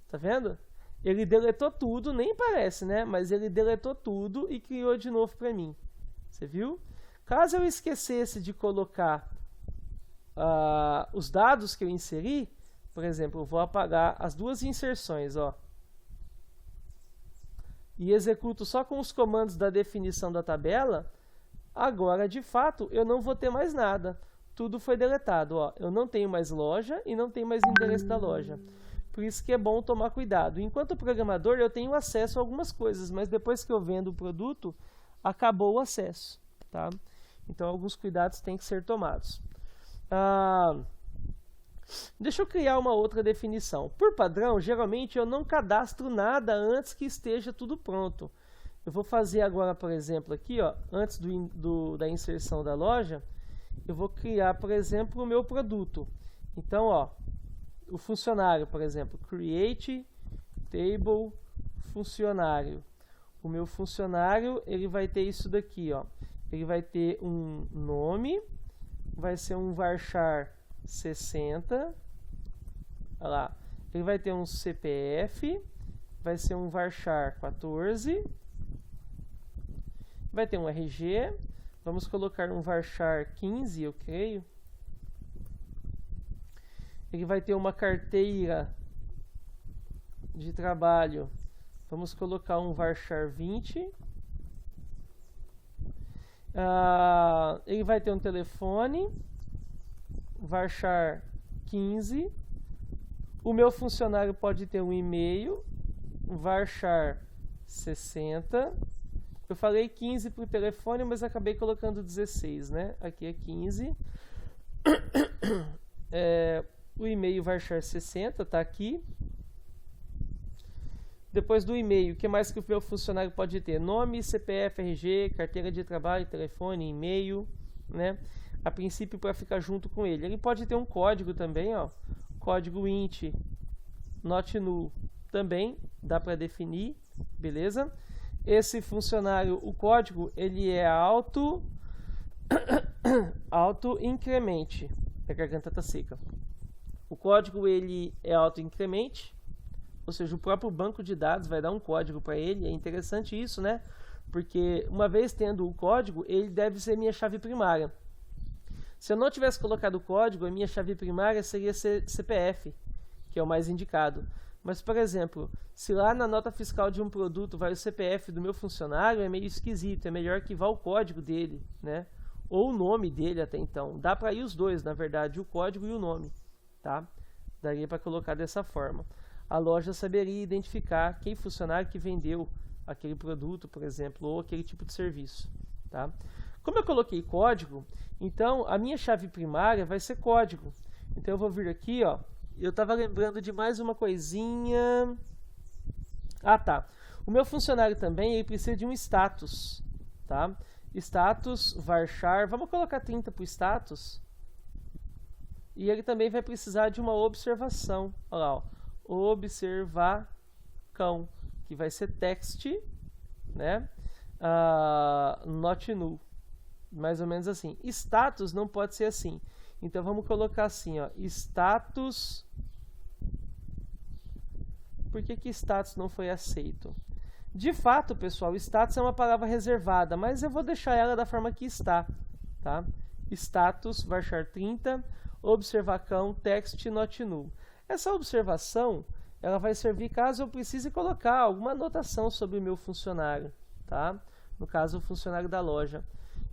tá vendo? Ele deletou tudo, nem parece, né? Mas ele deletou tudo e criou de novo para mim. Você viu? Caso eu esquecesse de colocar os dados que eu inseri, por exemplo, eu vou apagar as duas inserções, ó, e executo só com os comandos da definição da tabela, agora, de fato, eu não vou ter mais nada. Tudo foi deletado, ó. Eu não tenho mais loja e não tenho mais endereço da loja. Por isso que é bom tomar cuidado. Enquanto programador, eu tenho acesso a algumas coisas, mas depois que eu vendo o produto, acabou o acesso, tá? Então, alguns cuidados têm que ser tomados. Deixa eu criar uma outra definição. Por padrão, geralmente eu não cadastro nada antes que esteja tudo pronto. Eu vou fazer agora, por exemplo, aqui, ó, antes da inserção da loja, eu vou criar, por exemplo, o meu produto. Então, ó, o funcionário, por exemplo, create table funcionário. O meu funcionário, ele vai ter isso daqui, ó. Ele vai ter um nome, vai ser um varchar 60, olha lá. Ele vai ter um CPF, vai ser um varchar 14, vai ter um RG, vamos colocar um varchar 15, eu creio. Ele vai ter uma carteira de trabalho, vamos colocar um varchar 20. Ele vai ter um telefone, varchar 15. O meu funcionário pode ter um e-mail, varchar 60. Eu falei 15 para o telefone, mas acabei colocando 16, né? Aqui é 15. O e-mail varchar 60, tá aqui. Depois do e-mail, o que mais que o meu funcionário pode ter? Nome, CPF, RG, carteira de trabalho, telefone, e-mail, né? A princípio, para ficar junto com ele. Ele pode ter um código também, ó. Código int not null também dá para definir, beleza? Esse funcionário, o código, ele é auto-incremente. A garganta tá seca. O código ele é auto-incremente, ou seja, o próprio banco de dados vai dar um código para ele. É interessante isso, né? Porque uma vez tendo o código, ele deve ser minha chave primária. Se eu não tivesse colocado o código, a minha chave primária seria CPF, que é o mais indicado. Mas, por exemplo, se lá na nota fiscal de um produto vai o CPF do meu funcionário, é meio esquisito. É melhor que vá o código dele, né? Ou o nome dele até então. Dá para ir os dois, na verdade, o código e o nome, tá? Daria para colocar dessa forma. A loja saberia identificar quem funcionário que vendeu aquele produto, por exemplo, ou aquele tipo de serviço, tá? Como eu coloquei código, então a minha chave primária vai ser código. Então eu vou vir aqui, ó. Eu estava lembrando de mais uma coisinha. Ah, tá. O meu funcionário também ele precisa de um status, tá? Status varchar, vamos colocar 30 para o status. E ele também vai precisar de uma observação. Olha lá, ó. Observacão, que vai ser text, né? Not null. Mais ou menos assim. Status não pode ser assim. Então vamos colocar assim, ó. Status. Por que status não foi aceito? De fato, pessoal, status é uma palavra reservada, mas eu vou deixar ela da forma que está, tá? Status varchar 30, observacão text not null. Essa observação, ela vai servir caso eu precise colocar alguma anotação sobre o meu funcionário, tá? No caso, o funcionário da loja.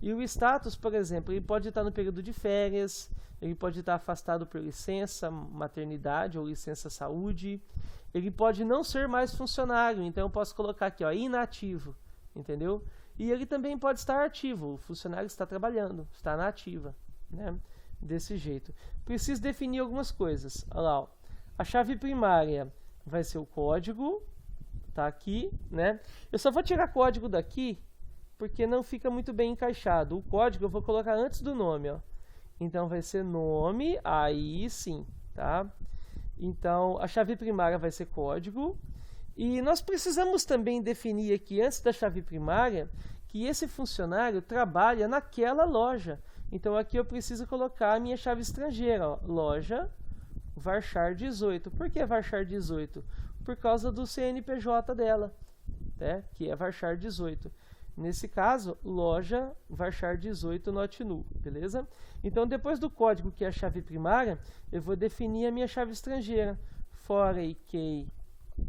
E o status, por exemplo, ele pode estar no período de férias, ele pode estar afastado por licença maternidade ou licença saúde, ele pode não ser mais funcionário, então eu posso colocar aqui, ó, inativo, entendeu? E ele também pode estar ativo, o funcionário está trabalhando, está na ativa, né? Desse jeito. Preciso definir algumas coisas. Olha lá, ó. A chave primária vai ser o código, tá aqui, né? Eu só vou tirar código daqui, porque não fica muito bem encaixado. O código eu vou colocar antes do nome, ó. Então vai ser nome, aí sim, tá? Então a chave primária vai ser código. E nós precisamos também definir aqui, antes da chave primária, que esse funcionário trabalha naquela loja. Então aqui eu preciso colocar a minha chave estrangeira, ó, loja varchar 18. Por que varchar 18? Por causa do CNPJ dela, né? Que é varchar 18. Nesse caso, loja varchar 18 not null, beleza? Então depois do código, que é a chave primária, eu vou definir a minha chave estrangeira. For key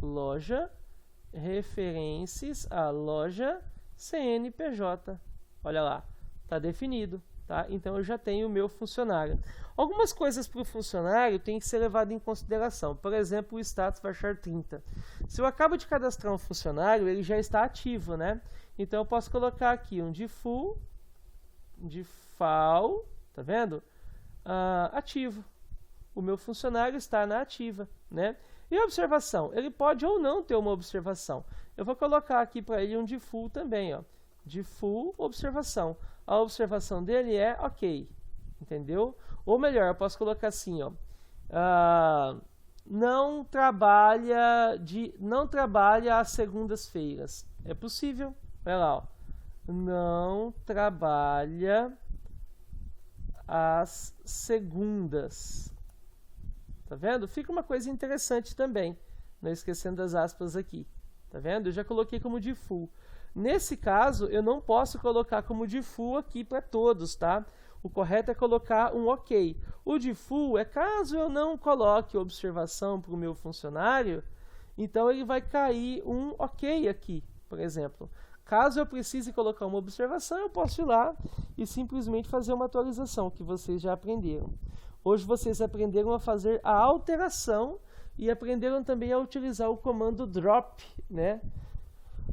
loja, referências a loja CNPJ. Olha lá, está definido. Tá? Então eu já tenho o meu funcionário. Algumas coisas para o funcionário tem que ser levado em consideração. Por exemplo, o status varchar 30. Se eu acabo de cadastrar um funcionário, ele já está ativo, né? Então eu posso colocar aqui um default, tá vendo? Ativo. O meu funcionário está na ativa, né? E a observação? Ele pode ou não ter uma observação. Eu vou colocar aqui para ele um default também, ó. Default observação. A observação dele é ok, entendeu? Ou melhor, eu posso colocar assim, ó, não trabalha às segundas-feiras. É possível, olha lá, ó, não trabalha às segundas. Tá vendo? Fica uma coisa interessante também, não esquecendo das aspas aqui. Tá vendo? Eu já coloquei como default. Nesse caso, eu não posso colocar como default aqui para todos, tá? O correto é colocar um ok. O default é caso eu não coloque observação para o meu funcionário, então ele vai cair um ok aqui, por exemplo. Caso eu precise colocar uma observação, eu posso ir lá e simplesmente fazer uma atualização, que vocês já aprenderam. Hoje vocês aprenderam a fazer a alteração e aprenderam também a utilizar o comando drop, né?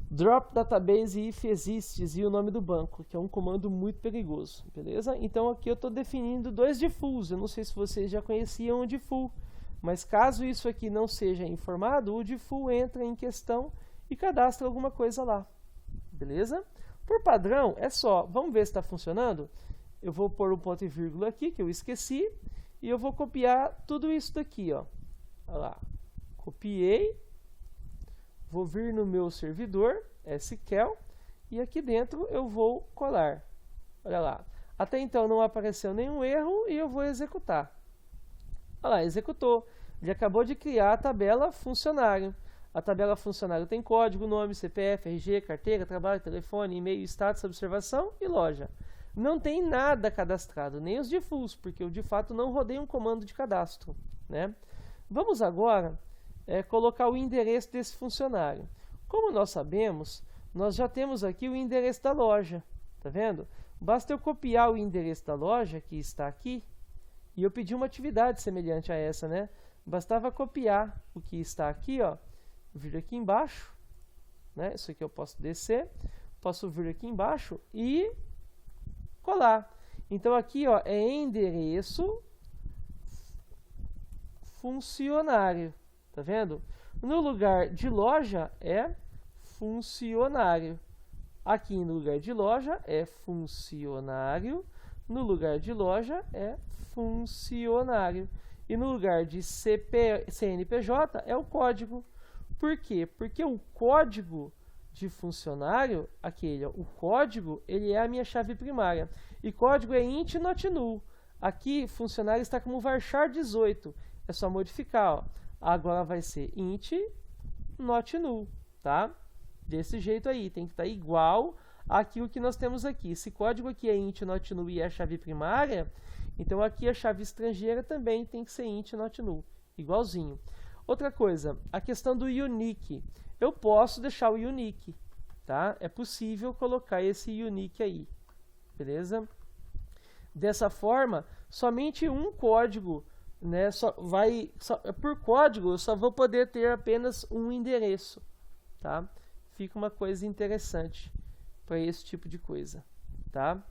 Drop database if exists e o nome do banco, que é um comando muito perigoso, beleza? Então aqui eu estou definindo dois defaults. Eu não sei se vocês já conheciam o default, mas caso isso aqui não seja informado, o default entra em questão e cadastra alguma coisa lá, beleza? Por padrão é só, vamos ver se está funcionando? Eu vou pôr um ponto e vírgula aqui, que eu esqueci, e eu vou copiar tudo isso daqui, ó. Olha lá, copiei. Vou vir no meu servidor, SQL, e aqui dentro eu vou colar. Olha lá. Até então não apareceu nenhum erro e eu vou executar. Olha lá, executou. Ele acabou de criar a tabela funcionário. A tabela funcionário tem código, nome, CPF, RG, carteira, trabalho, telefone, e-mail, status, observação e loja. Não tem nada cadastrado, nem os defaults, porque eu de fato não rodei um comando de cadastro, né? Vamos agora colocar o endereço desse funcionário. Como nós sabemos, nós já temos aqui o endereço da loja, tá vendo? Basta eu copiar o endereço da loja, que está aqui, e eu pedir uma atividade semelhante a essa, né? Bastava copiar o que está aqui, ó, vir aqui embaixo, né? Isso aqui eu posso descer, posso vir aqui embaixo e colar. Então aqui, ó, é endereço funcionário, tá vendo? No lugar de loja é funcionário. Aqui no lugar de loja é funcionário, no lugar de loja é funcionário. E no lugar de CNPJ é o código. Por quê? Porque o código de funcionário, aquele, ó, o código, ele é a minha chave primária. E código é int not null. Aqui, funcionário está como varchar 18. É só modificar, ó. Agora vai ser int not null, tá? Desse jeito aí, tem que estar igual àquilo que nós temos aqui. Esse código aqui é int not null e é a chave primária, então aqui a chave estrangeira também tem que ser int not null, igualzinho. Outra coisa, a questão do unique. Eu posso deixar o unique, tá? É possível colocar esse unique aí, beleza? Dessa forma, somente um código, né, por código eu só vou poder ter apenas um endereço, tá? Fica uma coisa interessante para esse tipo de coisa, tá?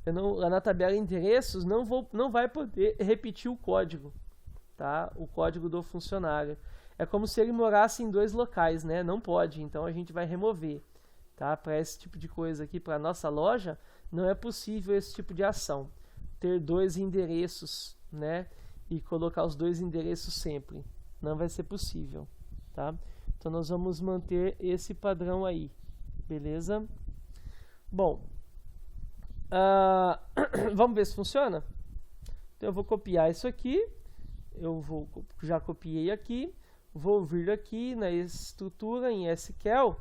Lá na tabela endereços não vai poder repetir o código, tá? O código do funcionário. É como se ele morasse em dois locais, né? Não pode, então a gente vai remover, tá? Para esse tipo de coisa aqui, para nossa loja, não é possível esse tipo de ação. Ter dois endereços, né? E colocar os dois endereços sempre. Não vai ser possível, tá? Então nós vamos manter esse padrão aí, beleza? Bom, vamos ver se funciona? Então eu vou copiar isso aqui, já copiei aqui, vou vir aqui na estrutura em SQL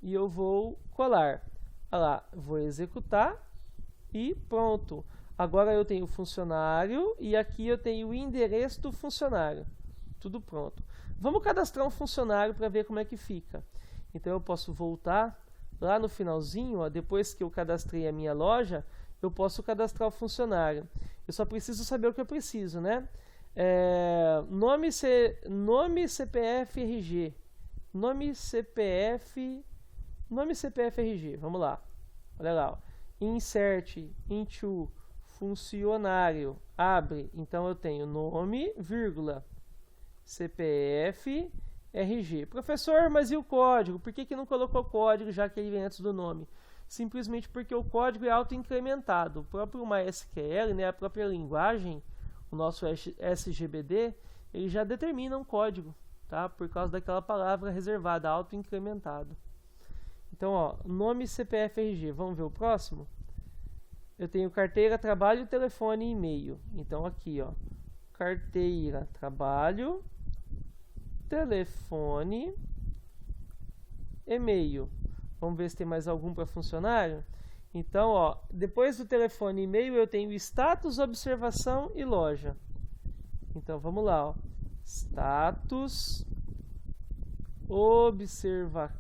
e eu vou colar. Olha lá, vou executar e pronto. Agora eu tenho o funcionário e aqui eu tenho o endereço do funcionário. Tudo pronto. Vamos cadastrar um funcionário para ver como é que fica. Então eu posso voltar lá no finalzinho, ó, depois que eu cadastrei a minha loja, eu posso cadastrar o funcionário. Eu só preciso saber o que eu preciso, né? Nome, CPF, RG. Nome, CPF RG. Vamos lá. Olha lá. Ó. Insert into funcionário. Abre. Então eu tenho nome, vírgula, CPF, RG. Professor, mas e o código? Por que não colocou código já que ele vem antes do nome? Simplesmente porque o código é auto-incrementado. O próprio MySQL, né, a própria linguagem, o nosso SGBD, ele já determina um código, tá? Por causa daquela palavra reservada, auto-incrementado. Então, ó, nome, CPF, RG. Vamos ver o próximo? Eu tenho carteira, trabalho, telefone e e-mail. Então, aqui, ó, carteira, trabalho, telefone, e-mail. Vamos ver se tem mais algum para funcionário. Então, ó, depois do telefone e e-mail, eu tenho status, observação e loja. Então, vamos lá, ó. Status, observação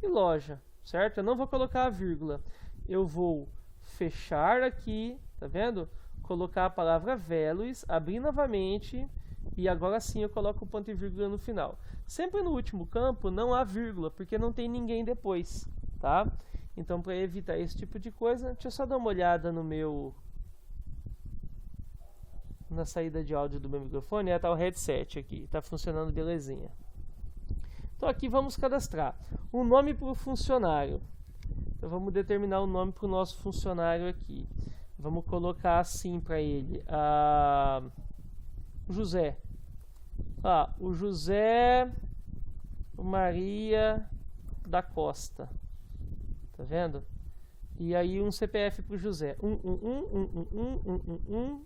e loja, certo? Eu não vou colocar a vírgula. Eu vou fechar aqui, tá vendo? Colocar a palavra values, abrir novamente e agora sim eu coloco o ponto e vírgula no final. Sempre no último campo não há vírgula, porque não tem ninguém depois, tá? Então, para evitar esse tipo de coisa, deixa eu só dar uma olhada na saída de áudio do meu microfone. Tá o headset aqui, tá funcionando belezinha. Então aqui vamos cadastrar um nome para o funcionário. Então vamos determinar o nome para o nosso funcionário aqui. Vamos colocar assim para ele, José. O José Maria da Costa. Tá vendo? E aí um CPF para o José. 111.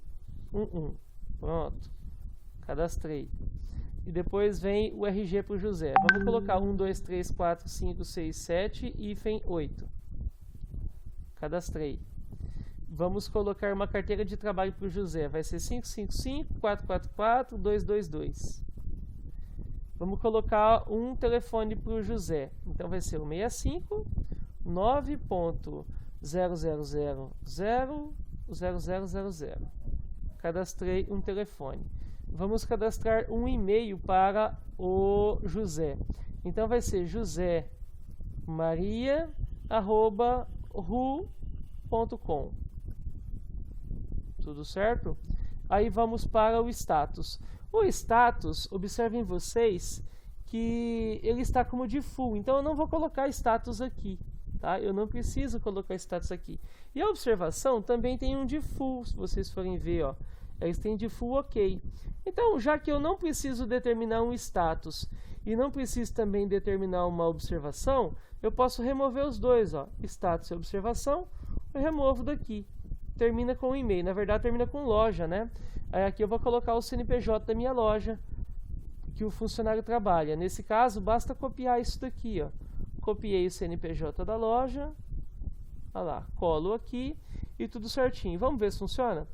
Pronto. Cadastrei. E depois vem o RG para o José. Vamos colocar 1, 2, 3, 4, 5, 6, 7, hífen 8. Cadastrei. Vamos colocar uma carteira de trabalho para o José. Vai ser 555 444 222. Vamos colocar um telefone para o José. Então vai ser o 65 9.0000000. Cadastrei um telefone. Vamos cadastrar um e-mail para o José. Então vai ser josemaria@ru.com. Tudo certo? Aí vamos para o status. O status, observem vocês que ele está como default. Então eu não vou colocar status aqui, tá? Eu não preciso colocar status aqui. E a observação também tem um default, se vocês forem ver, ó. Eles têm default ok. Então, já que eu não preciso determinar um status e não preciso também determinar uma observação, eu posso remover os dois, ó. Status e observação, eu removo daqui. Termina com e-mail. Na verdade, termina com loja, né? Aí aqui eu vou colocar o CNPJ da minha loja que o funcionário trabalha. Nesse caso, basta copiar isso daqui, ó. Copiei o CNPJ da loja. Olha lá, colo aqui e tudo certinho. Vamos ver se funciona?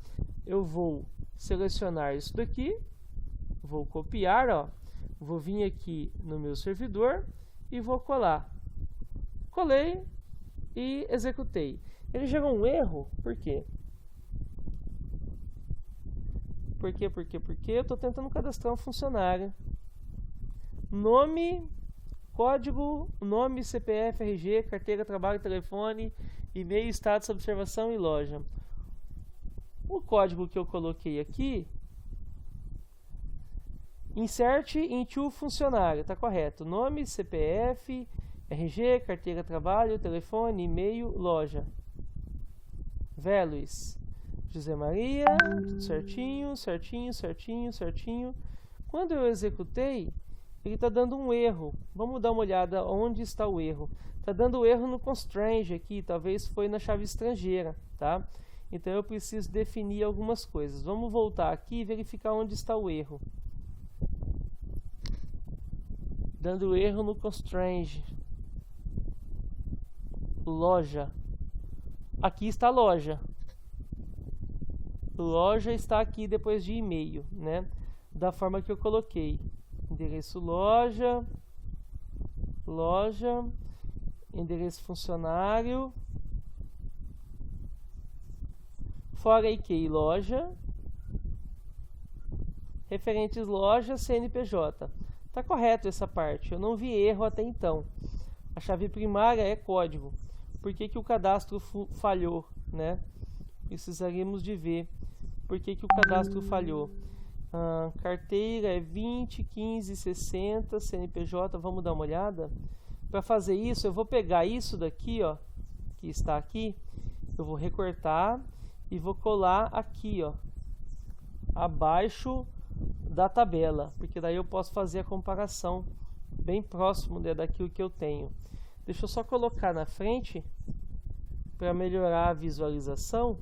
Eu vou selecionar isso daqui, vou copiar, ó, vou vir aqui no meu servidor e vou colar. Colei e executei. Ele gerou um erro, por quê? Por quê? Eu estou tentando cadastrar um funcionário. Nome, código, nome, CPF, RG, carteira, trabalho, telefone, e-mail, status, observação e loja. O código que eu coloquei aqui, insert into funcionário, tá correto. Nome, CPF, RG, carteira, trabalho, telefone, e-mail, loja. Values. José Maria, tudo certinho, certinho. Quando eu executei, ele está dando um erro. Vamos dar uma olhada onde está o erro. Está dando erro no constraint aqui, talvez foi na chave estrangeira, tá? Então eu preciso definir algumas coisas. Vamos voltar aqui e verificar onde está o erro. Dando erro no constraint. Loja. Aqui está a loja. Loja está aqui depois de e-mail, né? Da forma que eu coloquei. Endereço loja. Loja. Endereço funcionário. Fora IK loja, referentes loja, CNPJ. Tá correto essa parte, eu não vi erro até então. A chave primária é código. Por que o cadastro falhou, né? Precisaríamos de ver por que o cadastro falhou. Carteira é 20, 15, 60, CNPJ, vamos dar uma olhada? Para fazer isso, eu vou pegar isso daqui, ó, que está aqui, eu vou recortar e vou colar aqui, ó, abaixo da tabela, porque daí eu posso fazer a comparação bem próximo daquilo que eu tenho. Deixa eu só colocar na frente para melhorar a visualização.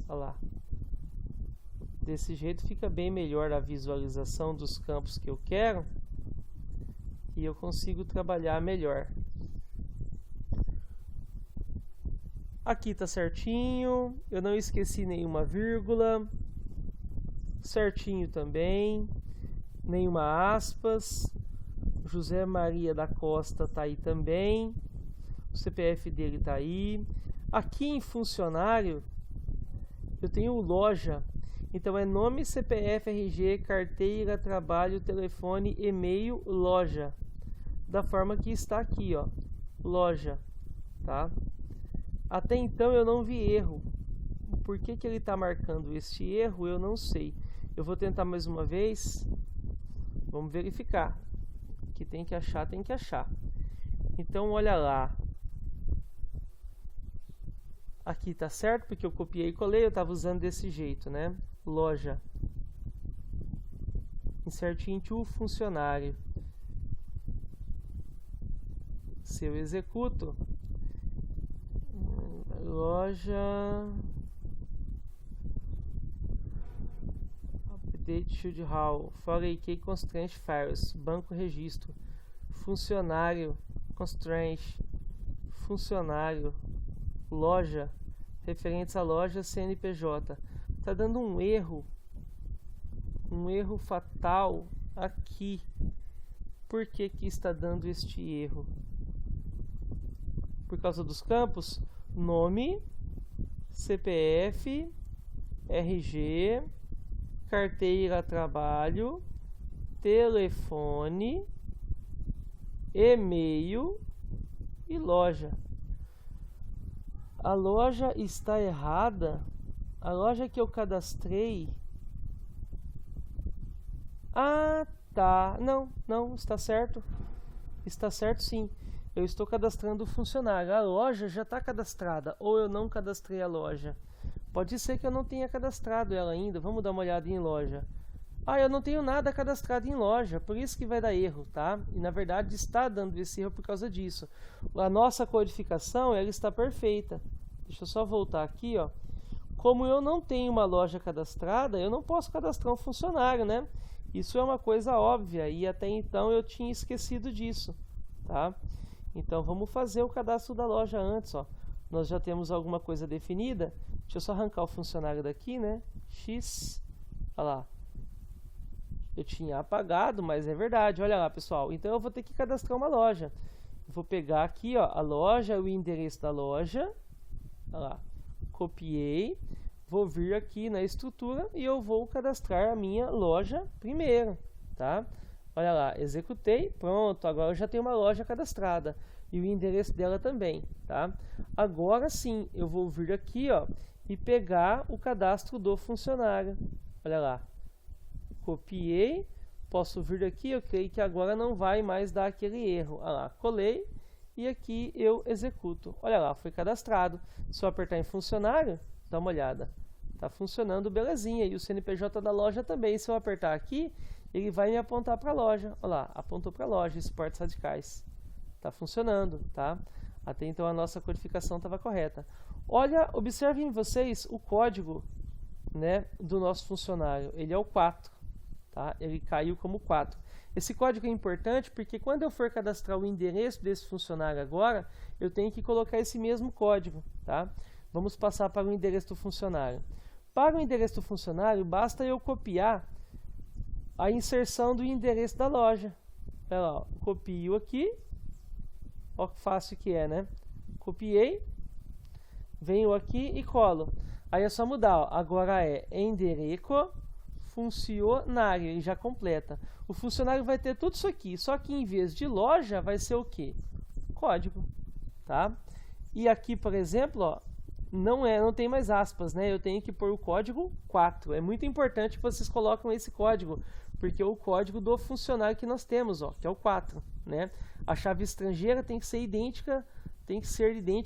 Olha lá. Desse jeito fica bem melhor a visualização dos campos que eu quero e eu consigo trabalhar melhor. Aqui está certinho, eu não esqueci nenhuma vírgula, certinho também, nenhuma aspas. José Maria da Costa está aí também, o CPF dele está aí. Aqui em funcionário, eu tenho loja, então é nome, CPF, RG, carteira, trabalho, telefone, e-mail, loja, da forma que está aqui, ó, loja, tá? Até então eu não vi erro. Por que ele está marcando este erro, eu não sei. Eu vou tentar mais uma vez. Vamos verificar. Que tem que achar, tem que achar. Então, olha lá. Aqui está certo, porque eu copiei e colei. Eu estava usando desse jeito, né? Loja. Insert into funcionário. Se eu executo, loja, update shield hall, for key constraint files, banco registro, funcionário, constraint, funcionário, loja, referentes à loja, CNPJ. Tá dando um erro fatal aqui. Por que que está dando este erro? Por causa dos campos nome, CPF, RG, carteira trabalho, telefone, e-mail e loja. A loja está errada. A loja que eu cadastrei. Ah, tá. Não, está certo. Está certo sim. Eu estou cadastrando o funcionário. A loja já está cadastrada. Ou eu não cadastrei a loja. Pode ser que eu não tenha cadastrado ela ainda. Vamos dar uma olhada em loja. Ah, eu não tenho nada cadastrado em loja. Por isso que vai dar erro, tá? E na verdade está dando esse erro por causa disso. A nossa codificação, ela está perfeita. Deixa eu só voltar aqui, ó. Como eu não tenho uma loja cadastrada, eu não posso cadastrar um funcionário, né? Isso é uma coisa óbvia e até então eu tinha esquecido disso, tá? Então vamos fazer o cadastro da loja antes, ó. Nós já temos alguma coisa definida. Deixa eu só arrancar o funcionário daqui, né? X, olha lá. Eu tinha apagado, mas é verdade, olha lá, pessoal. Então eu vou ter que cadastrar uma loja. Vou pegar aqui, ó, a loja, o endereço da loja. Olha lá. Copiei, vou vir aqui na estrutura e eu vou cadastrar a minha loja primeiro, tá? Olha lá, executei, pronto, agora eu já tenho uma loja cadastrada e o endereço dela também, tá? Agora sim, eu vou vir aqui, ó, e pegar o cadastro do funcionário. Olha lá, copiei, posso vir aqui, eu creio que agora não vai mais dar aquele erro. Olha lá, colei. E aqui eu executo. Olha lá, foi cadastrado. Se eu apertar em funcionário, dá uma olhada. Está funcionando belezinha. E o CNPJ da loja também. Se eu apertar aqui, ele vai me apontar para a loja. Olha lá, apontou para a loja, esportes radicais. Está funcionando, tá? Até então a nossa codificação estava correta. Olha, observem vocês o código, né, do nosso funcionário. Ele é o 4, tá? Ele caiu como 4. Esse código é importante porque quando eu for cadastrar o endereço desse funcionário agora, eu tenho que colocar esse mesmo código, tá? Vamos passar para o endereço do funcionário. Para o endereço do funcionário, basta eu copiar a inserção do endereço da loja. Olha lá, ó, copio aqui. Olha que fácil que é, né? Copiei, venho aqui e colo. Aí é só mudar, ó. Agora é endereço funcionário e já completa. O funcionário vai ter tudo isso aqui, só que em vez de loja vai ser o quê? Código, tá? E aqui, por exemplo, ó, não tem mais aspas, né? Eu tenho que pôr o código 4. É muito importante que vocês coloquem esse código, porque é o código do funcionário que nós temos, ó, que é o 4, né? A chave estrangeira tem que ser idêntica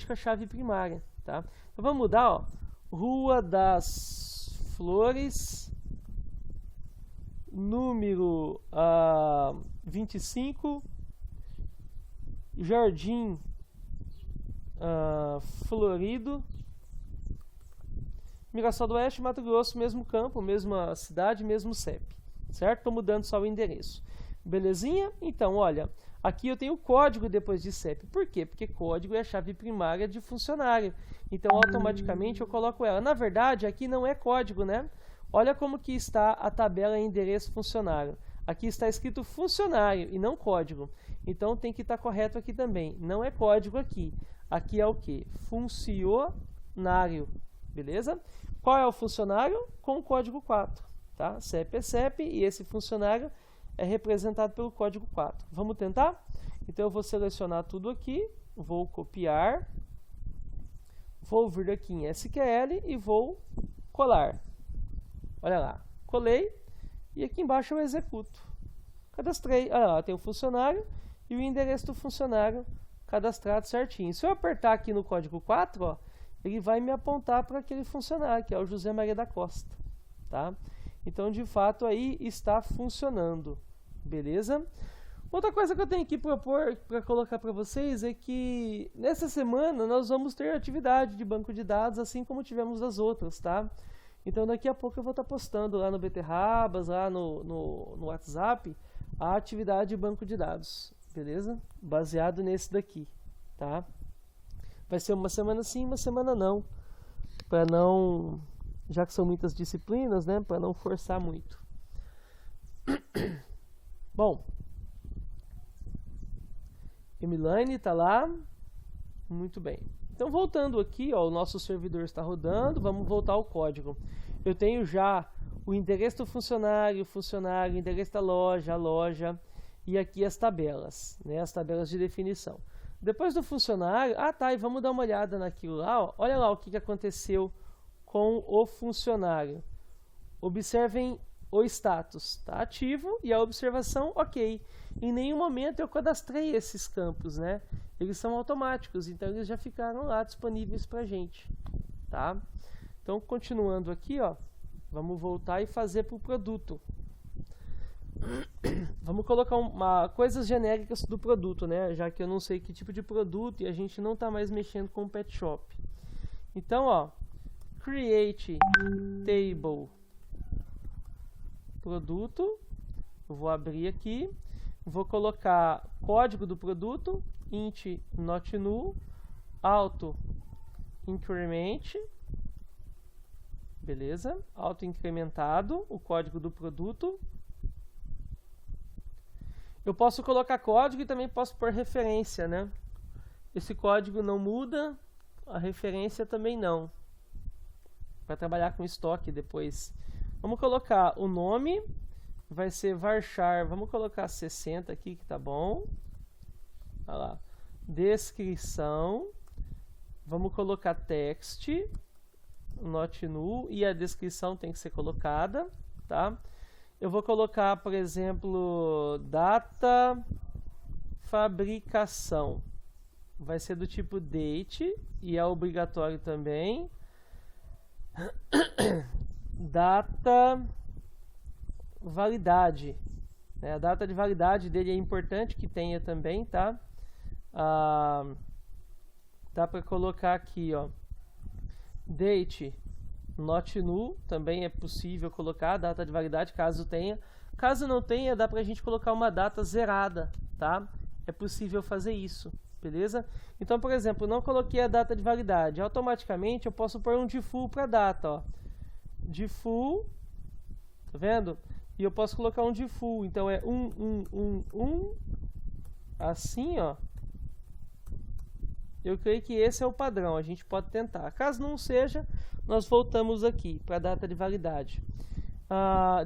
à chave primária, tá? Então vamos mudar, ó. Rua das Flores, número 25, Jardim Florido, Mirassol do Oeste, Mato Grosso, mesmo campo, mesma cidade, mesmo CEP, certo? Estou mudando só o endereço. Belezinha? Então, olha, aqui eu tenho código depois de CEP. Por quê? Porque código é a chave primária de funcionário. Então, automaticamente eu coloco ela. Na verdade, aqui não é código, né? Olha como que está a tabela endereço funcionário. Aqui está escrito funcionário e não código. Então tem que estar correto aqui também. Não é código aqui. Aqui é o que? Funcionário. Beleza? Qual é o funcionário? Com o código 4. Tá? CEP é CEP e esse funcionário é representado pelo código 4. Vamos tentar? Então eu vou selecionar tudo aqui. Vou copiar. Vou vir aqui em SQL e vou colar. Olha lá, colei e aqui embaixo eu executo. Cadastrei, olha lá, tem o funcionário e o endereço do funcionário cadastrado certinho. Se eu apertar aqui no código 4, ó, ele vai me apontar para aquele funcionário, que é o José Maria da Costa, tá? Então, de fato, aí está funcionando, beleza? Outra coisa que eu tenho que propor para colocar para vocês é que nessa semana nós vamos ter atividade de banco de dados, assim como tivemos das outras, tá? Então daqui a pouco eu vou estar postando lá no Beterrabas, lá no WhatsApp, a atividade de banco de dados, beleza? Baseado nesse daqui, tá? Vai ser uma semana sim, uma semana não, para não, já que são muitas disciplinas, né? Para não forçar muito. Bom, Emilane está lá, muito bem. Então voltando aqui, ó, o nosso servidor está rodando, vamos voltar ao código. Eu tenho já o endereço do funcionário, o endereço da loja, a loja, e aqui as tabelas, né, as tabelas de definição. Depois do funcionário, e vamos dar uma olhada naquilo lá, ó. Olha lá o que aconteceu com o funcionário. Observem o status, está ativo, e a observação, ok. Em nenhum momento eu cadastrei esses campos, né? Eles são automáticos, então eles já ficaram lá disponíveis para a gente, tá? Então, continuando aqui, ó, vamos voltar e fazer para o produto. Vamos colocar coisas genéricas do produto, né? Já que eu não sei que tipo de produto e a gente não está mais mexendo com o pet shop. Então, ó, create table produto. Eu vou abrir aqui, vou colocar código do produto, int not null, auto increment, beleza? Auto incrementado, o código do produto. Eu posso colocar código e também posso pôr referência, né? Esse código não muda, a referência também não. Para trabalhar com estoque depois. Vamos colocar o nome, vai ser varchar, vamos colocar 60 aqui que tá bom. Olha lá. Descrição, vamos colocar text, not null, e a descrição tem que ser colocada, tá? Eu vou colocar, por exemplo, data fabricação. Vai ser do tipo date, e é obrigatório também. Data validade, né? A data de validade dele é importante que tenha também, tá? Dá para colocar aqui, ó, date not null, também é possível colocar a data de validade, caso tenha. Caso não tenha, dá pra gente colocar uma data zerada, tá? É possível fazer isso, beleza? Então, por exemplo, não coloquei a data de validade, automaticamente eu posso pôr um default para data, ó. Default, tá vendo? E eu posso colocar um default, então é 1, assim, ó. Eu creio que esse é o padrão, a gente pode tentar. Caso não seja, nós voltamos aqui para a data de validade.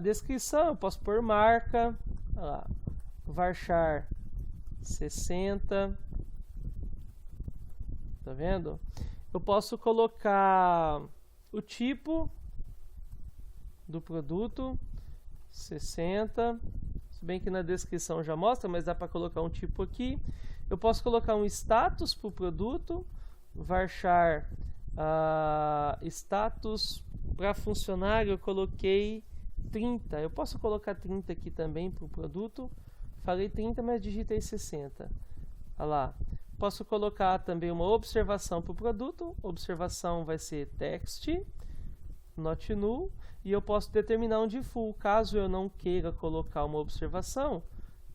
Descrição, eu posso pôr marca, olha lá, varchar 60, tá vendo? Eu posso colocar o tipo do produto, 60, se bem que na descrição já mostra, mas dá para colocar um tipo aqui. Eu posso colocar um status para o produto, varchar status para funcionário, eu coloquei 30. Eu posso colocar 30 aqui também para o produto. Falei 30, mas digitei 60. Olha lá. Posso colocar também uma observação para o produto. Observação vai ser text, not null. E eu posso determinar um default. Caso eu não queira colocar uma observação,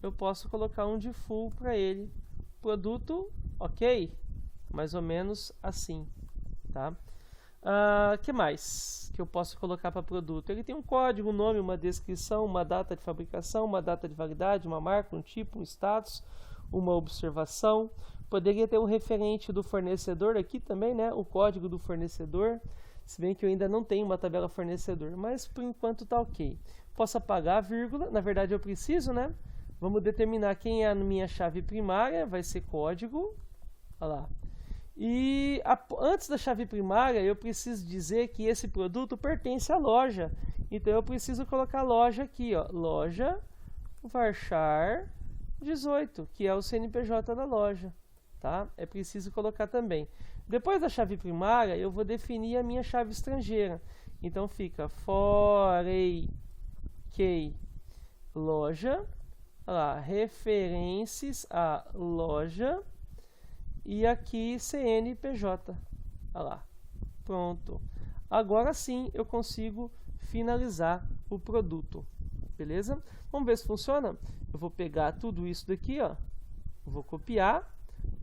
eu posso colocar um default para ele. Produto, ok? Mais ou menos assim, tá? Que mais que eu posso colocar para produto? Ele tem um código, um nome, uma descrição, uma data de fabricação, uma data de validade, uma marca, um tipo, um status, uma observação. Poderia ter um referente do fornecedor aqui também, né? O código do fornecedor, se bem que eu ainda não tenho uma tabela fornecedor, mas por enquanto tá ok. Posso apagar a vírgula, na verdade eu preciso, né? Vamos determinar quem é a minha chave primária, vai ser código, olha lá. E antes da chave primária, eu preciso dizer que esse produto pertence à loja. Então eu preciso colocar loja aqui, ó, loja varchar 18, que é o CNPJ da loja, tá? É preciso colocar também. Depois da chave primária, eu vou definir a minha chave estrangeira. Então fica for key loja olha lá, referências à loja e aqui CNPJ. Olha lá, pronto. Agora sim eu consigo finalizar o produto, beleza? Vamos ver se funciona? Eu vou pegar tudo isso daqui, ó, vou copiar,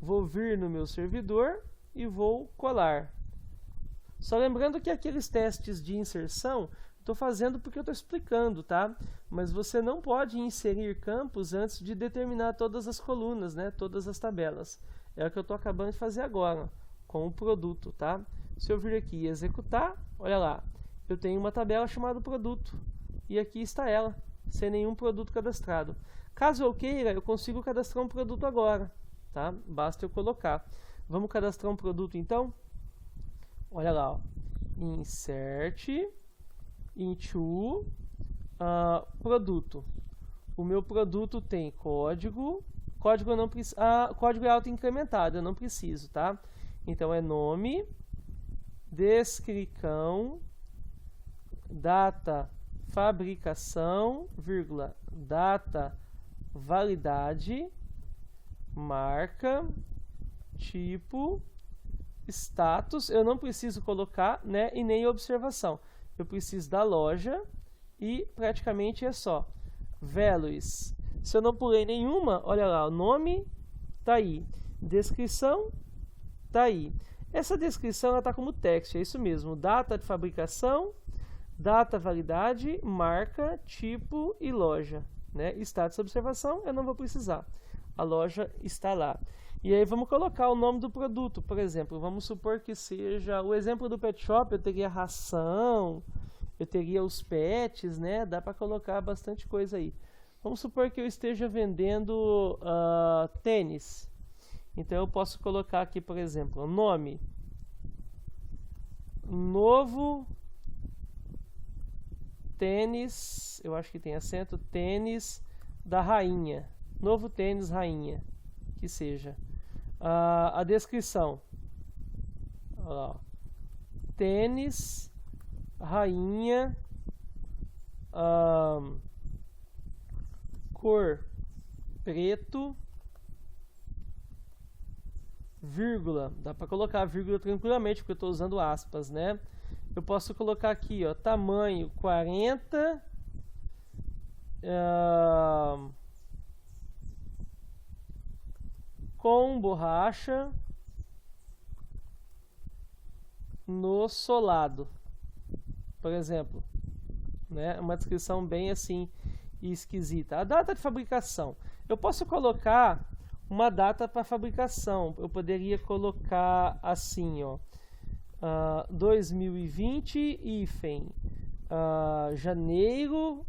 vou vir no meu servidor e vou colar. Só lembrando que aqueles testes de inserção estou fazendo porque eu estou explicando, tá? Mas você não pode inserir campos antes de determinar todas as colunas, né? Todas as tabelas. É o que eu estou acabando de fazer agora, com o produto, tá? Se eu vir aqui e executar, olha lá, eu tenho uma tabela chamada produto. E aqui está ela, sem nenhum produto cadastrado. Caso eu queira, eu consigo cadastrar um produto agora, tá? Basta eu colocar. Vamos cadastrar um produto então? Olha lá, ó. Insert into produto. O meu produto tem código. Código eu não preciso. Código é auto-incrementado, eu não preciso, tá? Então é nome, descrição, data, fabricação, vírgula, data, validade, marca, tipo, status. Eu não preciso colocar, né, e nem observação. Eu preciso da loja e praticamente é só. Values. Se eu não pulei nenhuma, olha lá, o nome tá aí. Descrição tá aí. Essa descrição está como text, é isso mesmo. Data de fabricação, data, validade, marca, tipo e loja, né? Status de observação eu não vou precisar. A loja está lá. E aí vamos colocar o nome do produto, por exemplo. Vamos supor que seja o exemplo do pet shop, eu teria ração, eu teria os pets, né? Dá para colocar bastante coisa aí. Vamos supor que eu esteja vendendo tênis. Então eu posso colocar aqui, por exemplo, nome, novo tênis, eu acho que tem acento, tênis da rainha, novo tênis rainha, que seja. A descrição, olha lá, tênis rainha, cor preto, vírgula, dá para colocar vírgula tranquilamente, porque eu estou usando aspas, né? Eu posso colocar aqui, ó, tamanho 40, com borracha no solado, por exemplo, né? Uma descrição bem assim esquisita. A data de fabricação, eu posso colocar uma data para fabricação. Eu poderia colocar assim, ó, 2020 hífen, janeiro,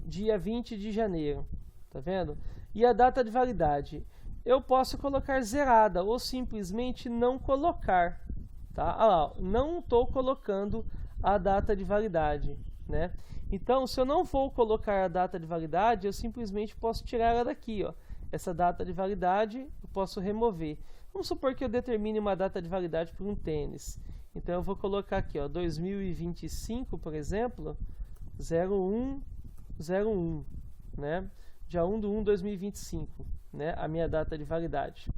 dia 20 de janeiro, tá vendo? E a data de validade, eu posso colocar zerada ou simplesmente não colocar, tá? Ah lá, não estou colocando a data de validade, né? Então, se eu não for colocar a data de validade, eu simplesmente posso tirar ela daqui, ó. Essa data de validade eu posso remover. Vamos supor que eu determine uma data de validade para um tênis. Então eu vou colocar aqui, ó, 2025, por exemplo, 0101, né? Dia 1/1/2025, né? A minha data de validade.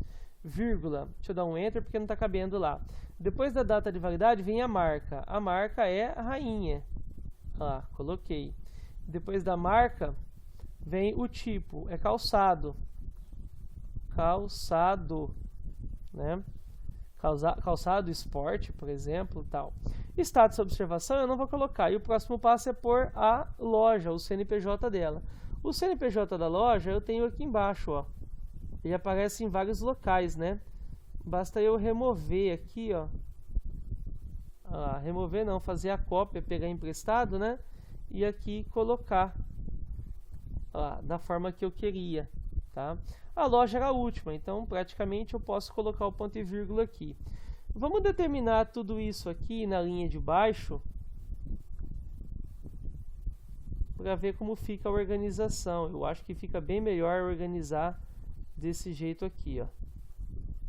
Vírgula, deixa eu dar um enter porque não está cabendo lá. Depois da data de validade vem a marca. A marca é a rainha. Olha lá, coloquei. Depois da marca vem o tipo, é calçado. Calçado, né? Calçado esporte, por exemplo, tal. Status de observação eu não vou colocar. E o próximo passo é pôr a loja, o CNPJ dela. O CNPJ da loja eu tenho aqui embaixo, ó. Ele aparece em vários locais, né? Basta eu remover aqui, ó. Remover não, fazer a cópia, pegar emprestado, né? E aqui colocar da forma que eu queria, tá? A loja era a última, então praticamente eu posso colocar o ponto e vírgula aqui. Vamos determinar tudo isso aqui na linha de baixo para ver como fica a organização. Eu acho que fica bem melhor organizar desse jeito aqui, ó.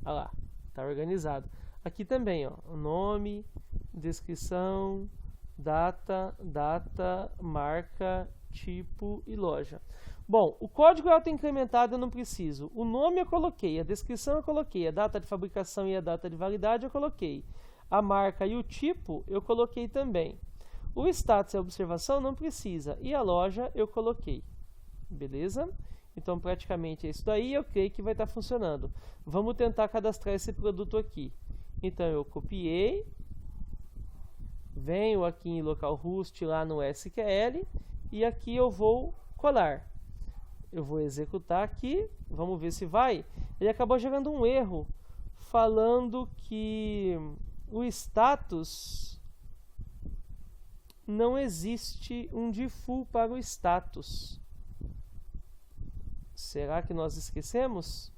Olha lá, tá organizado. Aqui também, ó, nome, descrição, data, marca, tipo e loja. Bom, o código autoincrementado eu não preciso. O nome eu coloquei, a descrição eu coloquei, a data de fabricação e a data de validade eu coloquei. A marca e o tipo eu coloquei também. O status e a observação não precisa. E a loja eu coloquei. Beleza? Então, praticamente é isso daí. Eu creio que vai estar funcionando. Vamos tentar cadastrar esse produto aqui. Então, eu copiei. Venho aqui em localhost lá no SQL. E aqui eu vou colar. Eu vou executar aqui, vamos ver se vai. Ele acabou gerando um erro, falando que o status não existe um default para o status. Será que nós esquecemos?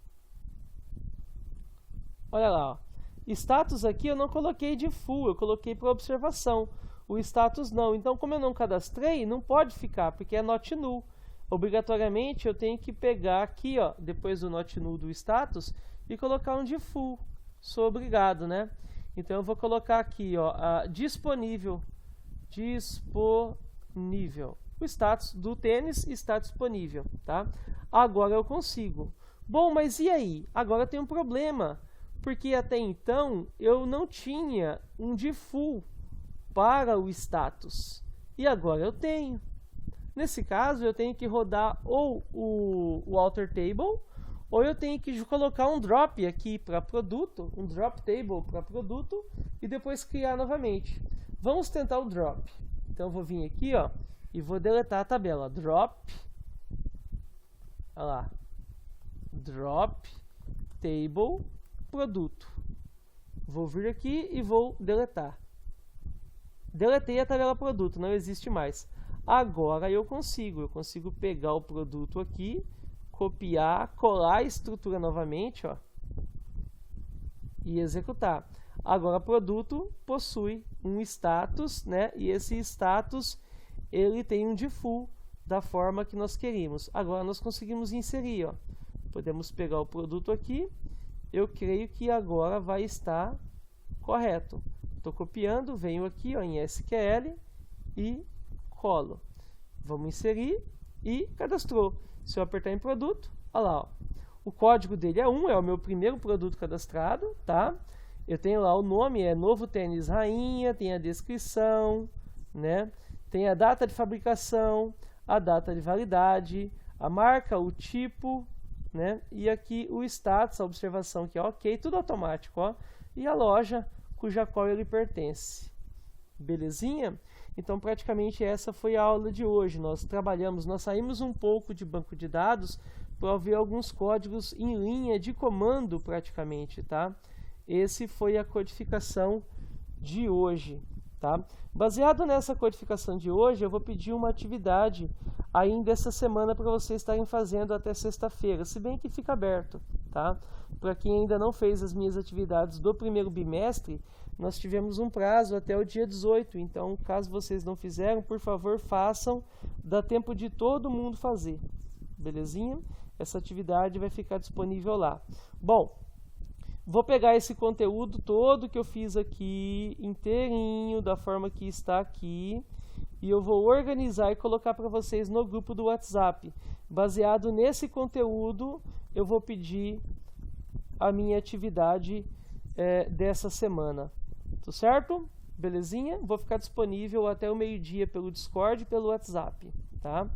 Olha lá, ó. Status aqui eu não coloquei default, eu coloquei para observação. O status não. Então, como eu não cadastrei, não pode ficar, porque é not null. Obrigatoriamente eu tenho que pegar aqui, ó, depois do not null do status e colocar um default. Sou obrigado, né? Então eu vou colocar aqui, ó, disponível. O status do tênis está disponível, tá? Agora eu consigo. Bom, mas e aí? Agora tem um problema, porque até então eu não tinha um default para o status. E agora eu tenho. Nesse caso, eu tenho que rodar ou o alter table, ou eu tenho que colocar um drop aqui para produto, um drop table para produto, e depois criar novamente. Vamos tentar o drop. Então, eu vou vir aqui, ó, e vou deletar a tabela. Drop, olha lá, drop table produto. Vou vir aqui e vou deletar. Deletei a tabela produto, não existe mais. Agora eu consigo pegar o produto aqui, copiar, colar a estrutura novamente, ó, e executar. Agora o produto possui um status, né? E esse status ele tem um default da forma que nós queríamos. Agora nós conseguimos inserir, ó. Podemos pegar o produto aqui. Eu creio que agora vai estar correto. Estou copiando, venho aqui, ó, em SQL e colo. Vamos inserir e cadastrou. Se eu apertar em produto, olha lá, ó, o código dele é 1, é o meu primeiro produto cadastrado, tá? Eu tenho lá o nome, é Novo Tênis Rainha, tem a descrição, né? Tem a data de fabricação, a data de validade, a marca, o tipo, né? E aqui o status, a observação que é ok, tudo automático, ó. E a loja cuja qual ele pertence. Belezinha? Então, praticamente essa foi a aula de hoje. Nós saímos um pouco de banco de dados para ver alguns códigos em linha de comando praticamente, tá? Esse foi a codificação de hoje, tá? Baseado nessa codificação de hoje, eu vou pedir uma atividade ainda essa semana para vocês estarem fazendo até sexta-feira, se bem que fica aberto, tá? Para quem ainda não fez as minhas atividades do primeiro bimestre, nós tivemos um prazo até o dia 18, então caso vocês não fizeram, por favor façam, dá tempo de todo mundo fazer, belezinha? Essa atividade vai ficar disponível lá. Bom, vou pegar esse conteúdo todo que eu fiz aqui, inteirinho, da forma que está aqui, e eu vou organizar e colocar para vocês no grupo do WhatsApp. Baseado nesse conteúdo, eu vou pedir a minha atividade dessa semana. Tudo certo? Belezinha? Vou ficar disponível até o meio-dia pelo Discord e pelo WhatsApp, tá?